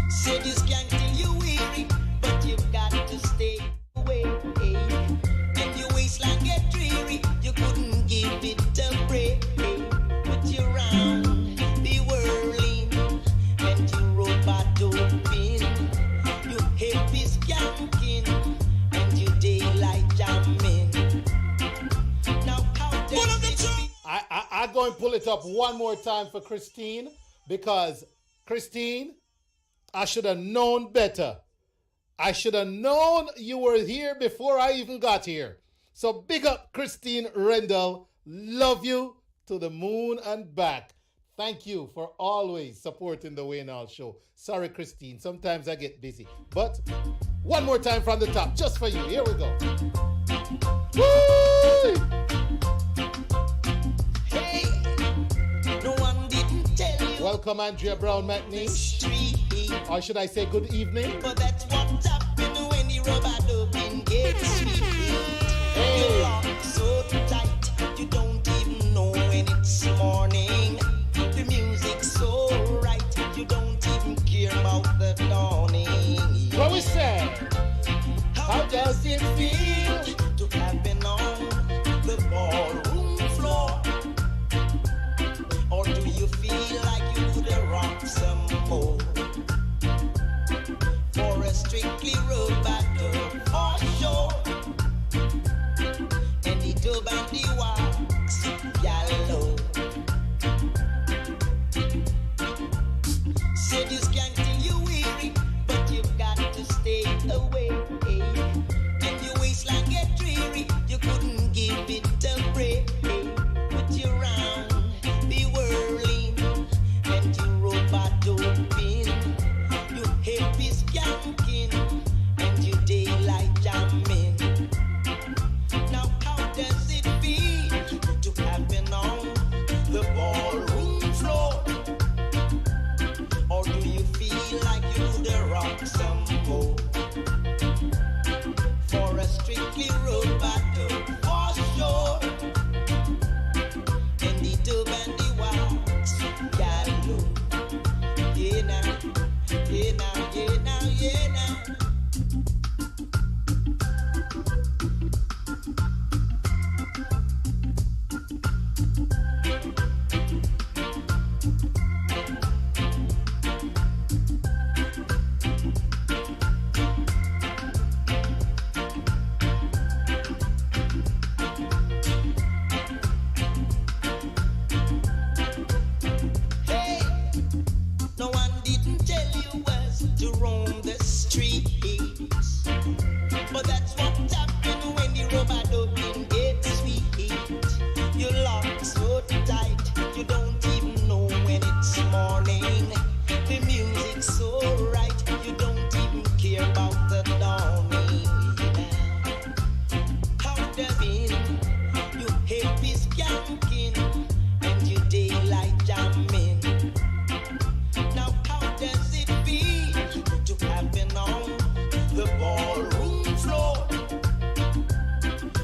Said you scan till you weary, but you've got to stay away. And your waistline get dreary, you couldn't give it a break. Put you round the whirling, and you robot open. You happy skanking, and you daylight jamming. Now how does it feel? I go and pull it up one more time for Christine, because Christine, I should have known better. I should have known you were here before I even got here. So big up Christine Rendell. Love you to the moon and back. Thank you for always supporting the Wayne Hall Show. Sorry, Christine. Sometimes I get busy. But one more time from the top, just for you. Here we go. Woo! Hey, no one didn't tell you. Welcome, Andrea Brown McNeish. Or should I say good evening? But that's what happened when the rubber dubbing gets sweet. You lock so tight, you don't even know when it's morning. The music's so right, you don't even care about the dawning. What we say? How does it feel to have been on the ballroom floor? Or do you feel like you could rock some more? For a strictly road battle for sure. And the dub and the wax yellow. Said you scan till you weary, but you've got to stay away. And your waistline get dreary, you couldn't give it a break. Put you round the whirling, and you robot open. You happy skanking, and you daylight jamming. Now how does it feel to have been on the ballroom floor? Or do you feel like you would rock some more? For a strictly road battle for sure. And the dub and the wax yellow. Yeah now, yeah now, yeah now, yeah now. Hey, no one didn't tell you was to roam the streets. But that's what happened when the rubber dubbing gets sweet. You lock so tight, you don't even know when it's morning. The music's so right, you don't even care about the dawning. How does it you happy skanking, and you daylight jamming. Now how does it feel to have been on the ballroom floor?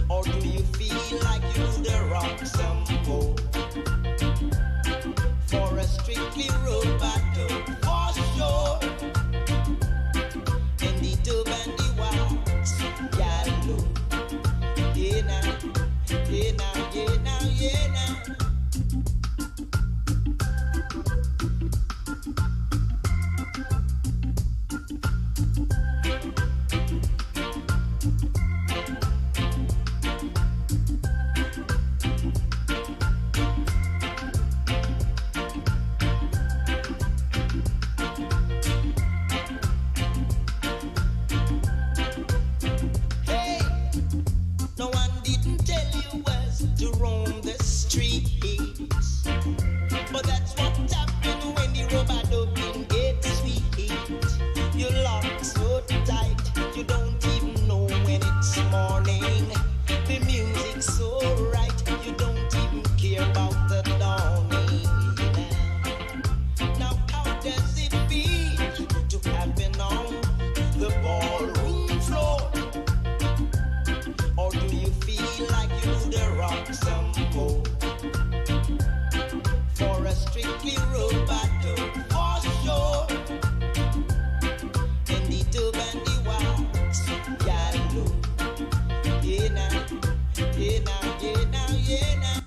Or do you feel like you would rock some more? For a strictly road battle for sure. And the dub and the wax yellow. Yeah now, yeah now, yeah now, yeah now. tell you was to roam the streets. But that's what happened when the rubber dubbing gets sweet. You lock so tight, you don't even know when it's morning. The music's so right, you don't even care about the dawning. Now how does it feel to have been on the ballroom floor? Or do you feel like you would rock some more? For a strictly rubato, for sure. And the dub and the wax, yellow. Yeah now, yeah now, yeah now, yeah now.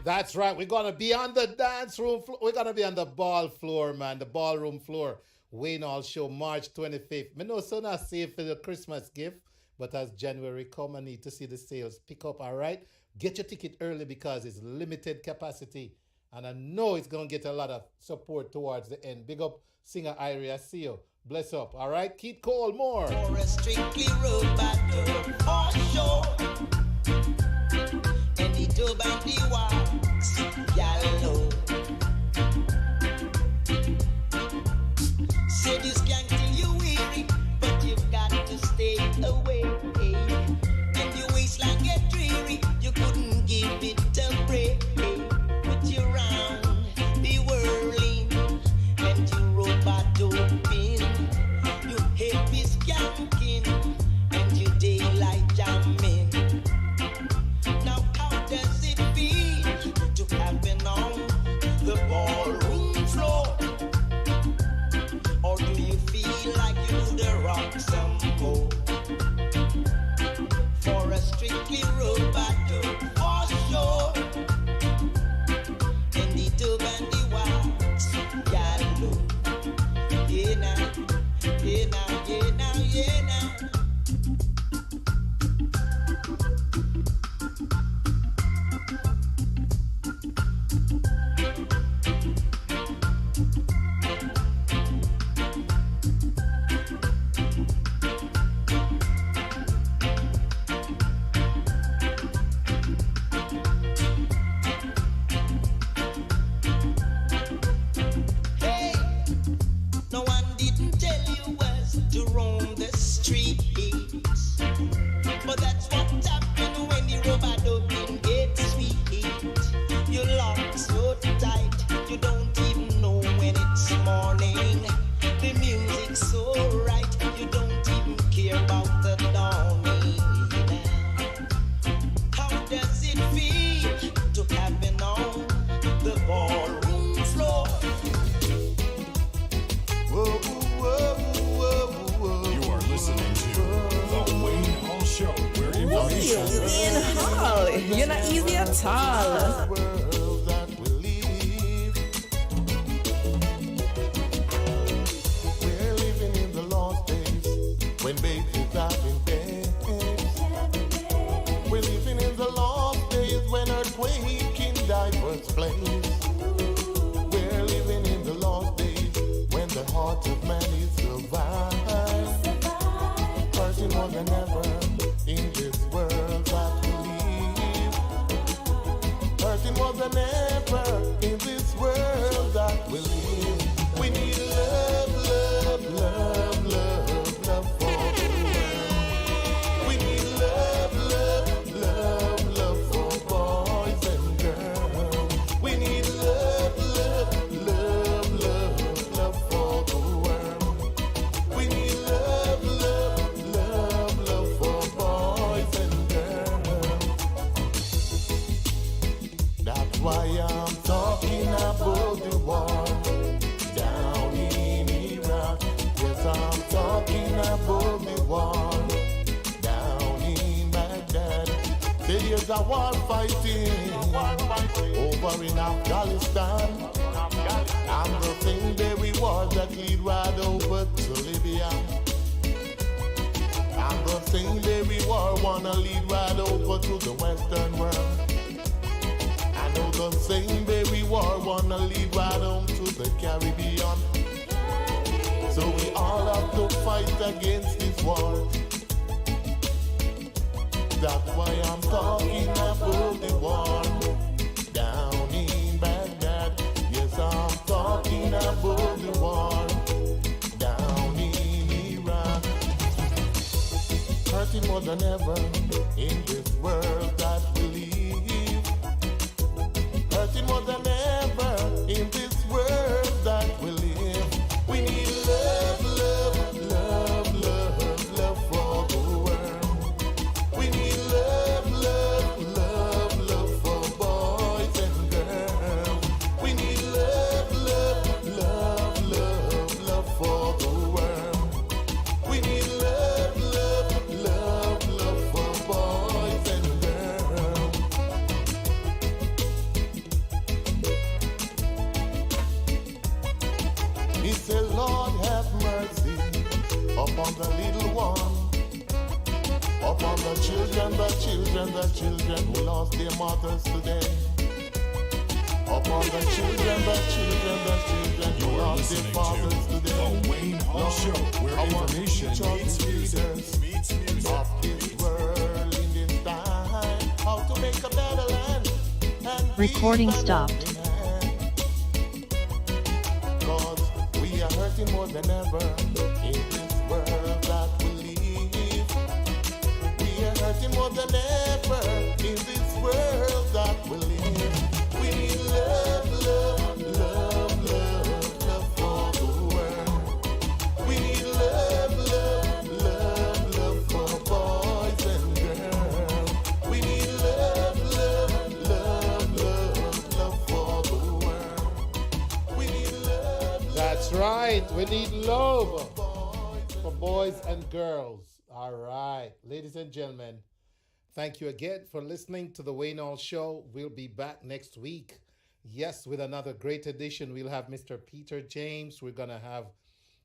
That's right. We're gonna be on the dance room floor. We're gonna be on the ball floor, man. The ballroom floor. Wayne Hall Show, March 25th. Me know so not safe for the Christmas gift, but as January come, I need to see the sales pick up. All right. Get your ticket early because it's limited capacity, and I know it's gonna get a lot of support towards the end. Big up, singer Irie. I see you. Bless up. All right. Keep cold more. For a strictly rubato, for sure. And the dub and the wax, yellow. Said you skank till you weary, but you've got to stay away. And your waistline get dreary, you couldn't give it a break. Put you round, be whirling, and you robot doping. You heavy skanking, and you daylight jamming. Now how does it feel to have been on the ballroom floor? Or do you feel like you'd rock some more? For a strictly rubato, for sure. And the dub and the wax, yellow. Yeah now, yeah now, yeah now, yeah now. Hey, no one didn't tell you was to roam the streets. But that's what happened when the rubber dubbing gets sweet. You lock so tight, you don't even know when it's morning. The music's so right, you don't even care about the dawning. How does it feel to have been on the ballroom floor? Whoa, whoa, whoa, whoa. You are listening to The Wayne Hall Show, where information Wayne Hall, you're not easy at all. World that we live. We're living in the lost days when babies are in bed. We're living in the lost days when earthquake in diverse place. We're living in the lost days when the heart of man is survived. Person more than ever in this world that we live. Person more than ever in this world that we live. We need love, love, love, love, love for the world. We need love, love, love, love for boys and girls. We need love, love, love, love, love for the world. We need love, love, love, love for boys and girls. That's why I'm talking about the war down in Iraq. Yes, I'm talking about the war down in Baghdad. There's a war fighting over in Afghanistan. And the thing there we was that lead right over to Libya. And the thing there we war wanna lead right over to the Western world. I know the same very war wanna lead right on to the Caribbean. So we all have to fight against this war. That's why I'm talking about the war down in Baghdad. Yes, I'm talking about the war down in Iraq. Hurting more than ever in this world that we live. Hurting more than ever in this world that we live. We need love, love, love, love, love for the world. We need love, love, love, love for boys and girls. We need love, love, love, love, love for the world. We need love, love, love, love for boys and girls. He said, Lord, have mercy upon the little one, upon the children who lost their mothers today. Upon the children who lost their fathers today. The Wayne Hall Show, where information meets music. Of this world in this time, how to make a better land. And Recording stopped. Cause we are hurting more than ever in this world that we live. We are hurting more than ever in this world that we live. We need love, love, love, love, love for the world. We need love, love, love, love for boys and girls. We need love, love, love, love, love for the world. We need love. That's right. We need love for boys and girls. All right. Ladies and gentlemen, thank you again for listening to the Wayne Hall Show. We'll be back next week. Yes, with another great edition. We'll have Mr. Peter James. We're going to have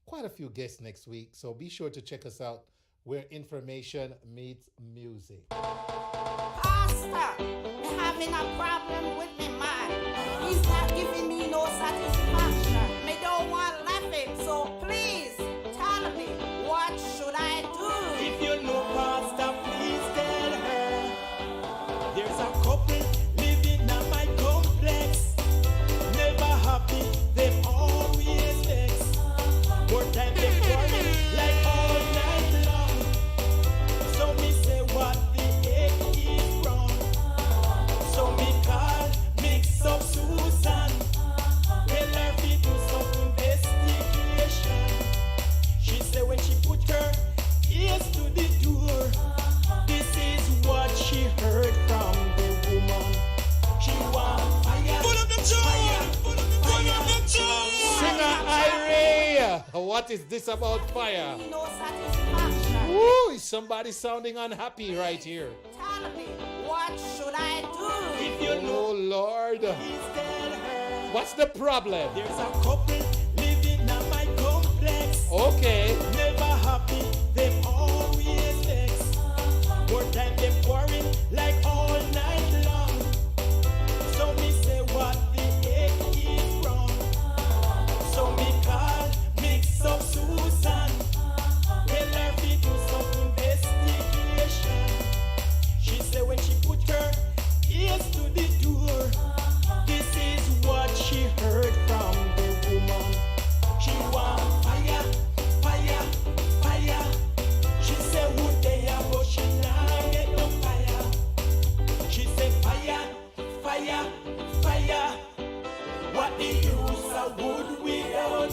quite a few guests next week. So be sure to check us out where information meets music. Pastor, me having a problem with me man. He's not giving me no satisfaction. Me don't want laughing, so please tell me, what should I do? If you know Pastor, please tell her. There's a couple living in my complex. Never happy, them always vex. More time they quarrel like all night long. So me say what the heck is wrong. So me call, mix up Susan. Tell her to do some investigation. She say when she put her ears to the door, this is what she heard from the woman. She want fire. Put up the fire. Put up the Singer Irie, what is this about fire? No satisfaction. Woo, is somebody sounding unhappy right here? Tell me, what should I do? If you Oh Lord, please tell her. what's the problem? There's a couple living in my complex. Okay. Never happy, them always vex. More time them quarrel like all night long. So me say what the heck is wrong. So me call, mix up Susan. Tell her to do some investigation. She say when she put her ears to the door, this is what she heard from the woman. She want fire, fire, fire. She say would they have, but she not get no fire. She say fire, fire, fire. What the use of wood without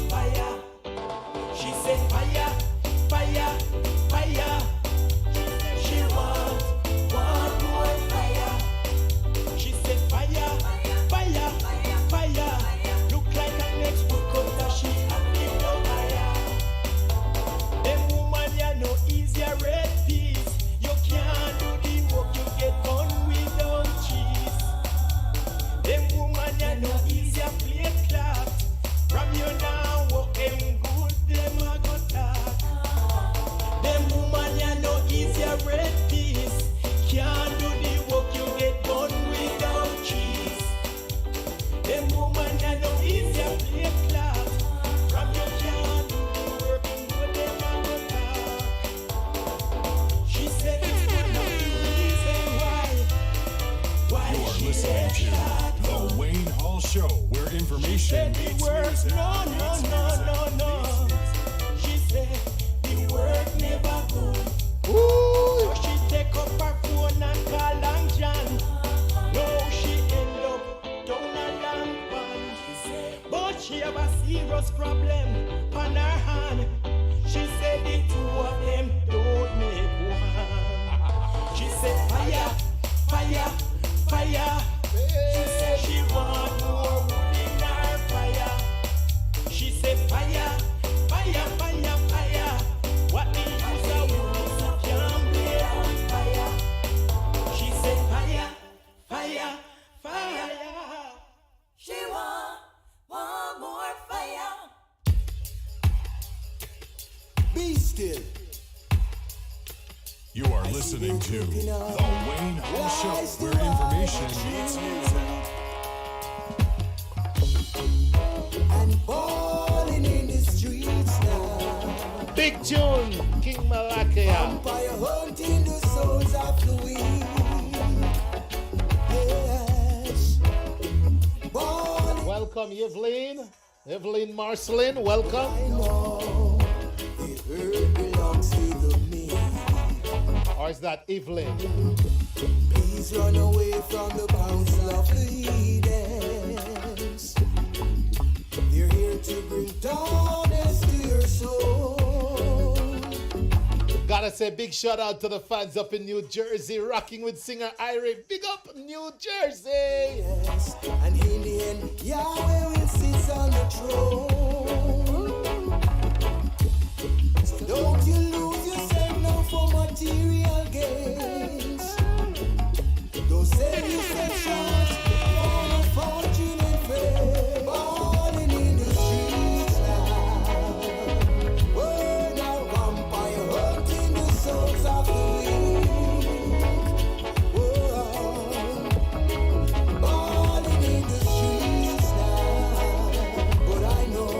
serious problem on her hand. She said the two of them don't make one. She said fire, fire, fire. She said she want more wood in her fire. She said fire, fire, fire, fire. What the use of wood can't be on fire. She said fire, fire, fire. She want more fire. Be still. You are listening to The Wayne Hall Show, where information meets music. And balling in the streets now. Big tune, King Malakaya. Vampire hunting the souls of the weak. Yes. Welcome, Evelyn. Evelyn Marcelin, welcome. I know the earth belongs to the me. Or is that Evelyn? Please run away from the council of the heathens. They're here to bring darkness to your soul. Gotta say big shout out to the fans up in New Jersey, rocking with singer Irie. Big up New Jersey. Yes, and in the end, Yahweh will sit on the throne. So don't you lose yourself now for material gains. Don't sell yourself short for a fortune and fame. Balling in the streets now. Oh, now vampire hunting the souls of the weak. Oh, balling in the streets now. But I know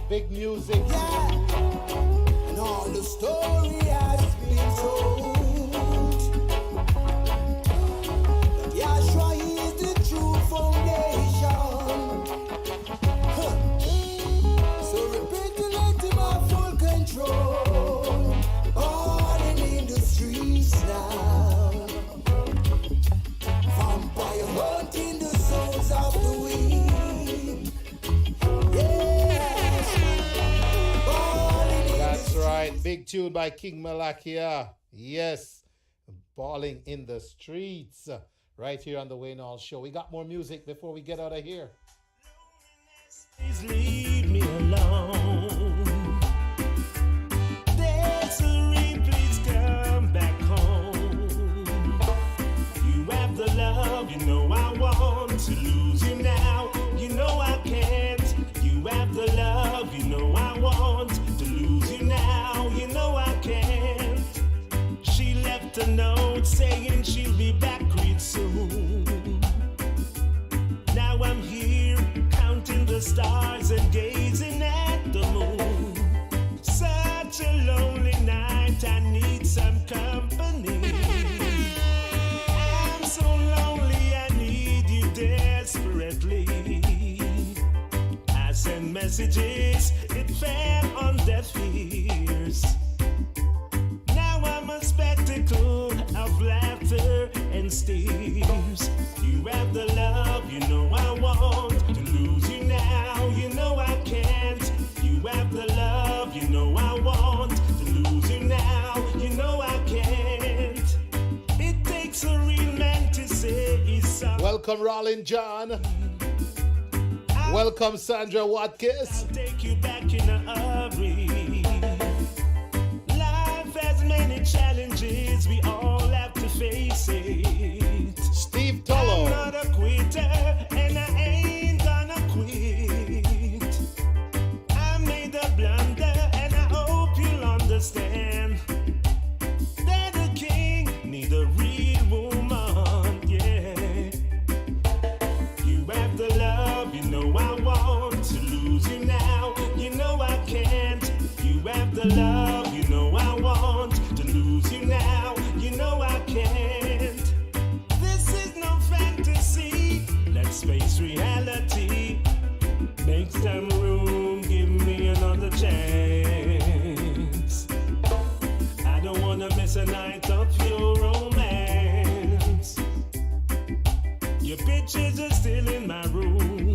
Big music. And all the story has been told. Yahshua is the true foundation. So repent to let him have full control. All in the streets now. Vampire hunting the souls of the weak. That's right. Big tune by King Malakia. Yes. Balling in the streets. Right here on the Wayne Hall Show. We got more music before we get out of here. Please leave me alone. Desiree, please come back home. You have the love, you know I want to lose you now. You know I can't. You have the love, you know I want to lose you now. You know I can't. She left a note saying she'll be back real soon. Now I'm here counting the stars and gazing at the moon. Such a lonely night, I need some company. I'm so lonely, I need you desperately. I send messages, it fell on deaf ears. Now I'm a spectacle of laughter and steers. You have the love, you know I want to lose you now. You know I can't. You have the love, you know I want to lose you now. You know I can't. It takes a real man to say he's sorry. Welcome, Rollin John. Welcome, Sandra Watkins. I'll take you back in a hurry. Life has many challenges, we all have to face it. Steve Tollo. I'm not a quitter, and I ain't gonna quit. I made a blunder, and I hope you'll understand that a king need a real woman, yeah. You have the love, you know I want to lose you now. You know I can't. You have the love, you know I want to lose you now. You know I can't. This is no fantasy. Let's face reality. Make some room, give me another chance. I don't wanna miss a night of your romance. Your pictures are still in my room.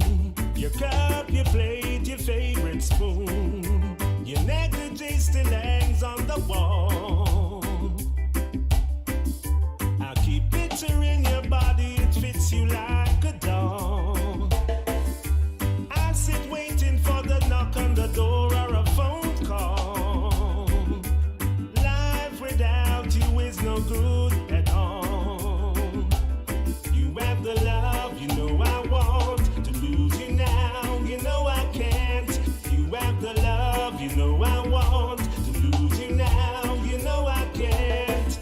Your cup, your plate, your favorite spoon. Your negligee still hangs on the wall. I keep picturing your body, it fits you like a doll. I sit waiting for the knock on the door or a phone call. Life without you is no good at all. You have the love, you know I want to lose you now. You know I can't. You have the love, you know I want to lose you now. You know I can't.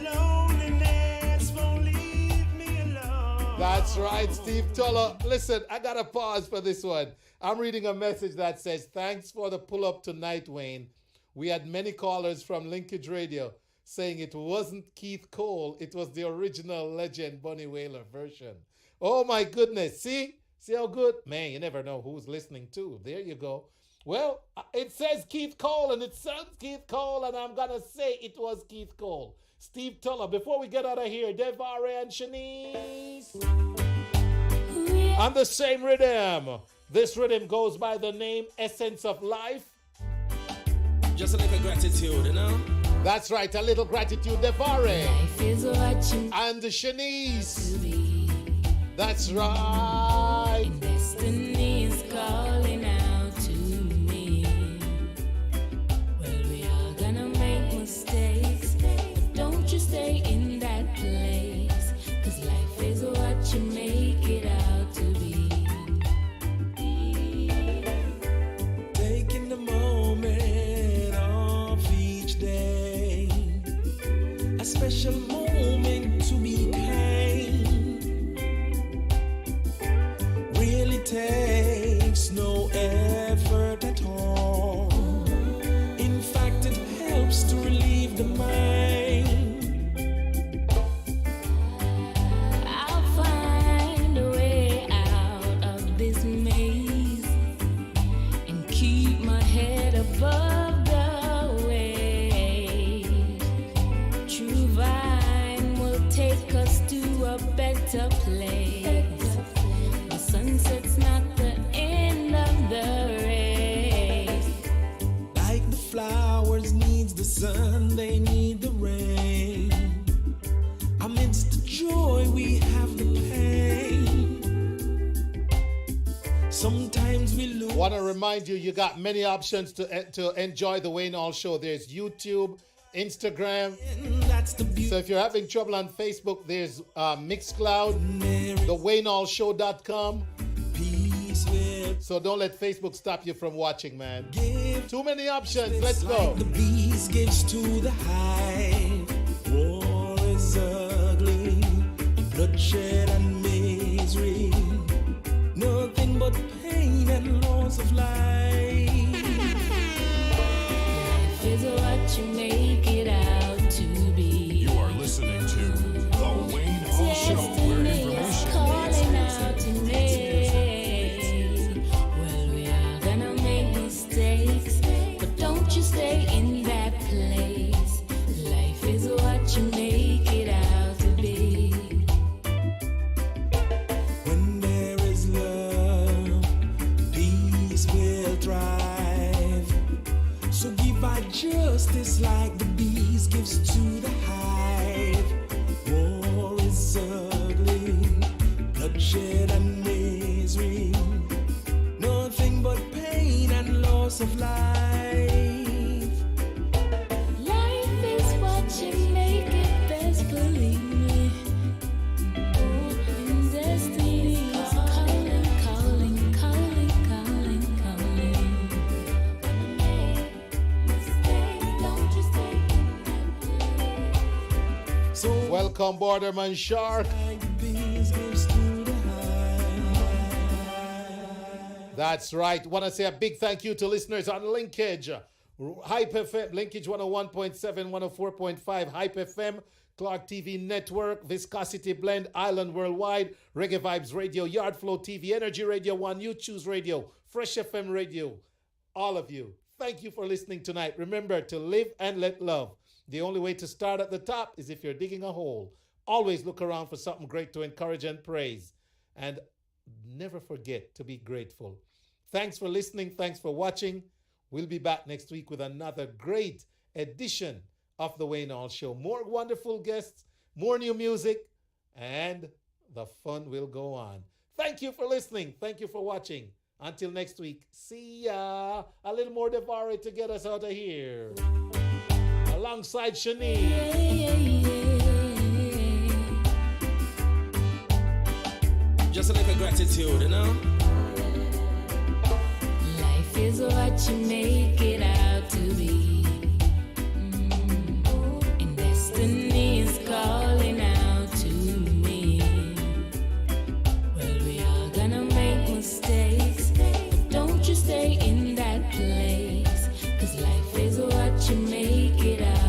Loneliness won't leave me alone. That's right, Steve Tollo. Listen, I got to pause for this one. I'm reading a message that says, thanks for the pull-up tonight, Wayne. We had many callers from Linkage Radio saying it wasn't Keith Cole, it was the original legend Bunny Wailer version. Oh my goodness, see how good? Man, you never know who's listening to. There you go. Well, it says Keith Cole and it sounds Keith Cole, and I'm gonna say it was Keith Cole. Steve Tuller, before we get out of here, Devare and Shanice. On the same rhythm. This rhythm goes by the name Essence of Life. Just a little gratitude, you know? That's right, a little gratitude, Devare. And Shanice. That's right. Destiny is calling out to me. Well, we are gonna make mistakes, but don't you stay in that place, 'cause life is what you make it out to be. Taking the moment of each day, a special moment to be kind. Really takes no effort the mind. I'll find a way out of this maze and keep my head above the waves. True vine will take us to a better place. The sunset's not the end of the race. Like the flowers needs the sun, they need the rain. Amidst the joy we have the pain. Sometimes we lose. Want to remind you, you got many options to enjoy the Wayne Hall Show. There's YouTube, Instagram. So if you're having trouble on Facebook, there's Mixcloud, thewayneHallShow.com. So don't let Facebook stop you from watching, man. Too many options. Let's go. Like the bees gives to the hive. War is ugly, bloodshed and misery. Nothing but pain and loss of life. Life is what you make it out to be. You are listening to The Wayne Hall Show, where Destiny is information calling out to me. Well, we are gonna make mistakes, but don't you stay in that place. Life is what you make it out to be. When there is love, peace will thrive. So give out justice like the bees gives to the hive. War is ugly, bloodshed and misery. Nothing but pain and loss of life. Life is what you make it, best believe me. And destiny is calling, calling, calling, calling, calling. Don't you stay So Welcome, Borderman Shark. like the bees gives to the That's right. Want to say a big thank you to listeners on Linkage. HypeFM, Linkage 101.7, 104.5, HypeFM, Clark TV Network, Viscosity Blend, Island Worldwide, Reggae Vibes Radio, Yard Flow TV, Energy Radio 1, You Choose Radio, Fresh FM Radio. All of you, thank you for listening tonight. Remember to live and let love. The only way to start at the top is if you're digging a hole. Always look around for something great to encourage and praise. And never forget to be grateful. Thanks for listening. Thanks for watching. We'll be back next week with another great edition of The Wayne Hall Show. More wonderful guests, more new music, and the fun will go on. Thank you for listening. Thank you for watching. Until next week, see ya. A little more Devare to get us out of here. Alongside Shanice. Just a little gratitude, you know? Life is what you make it out to be. And destiny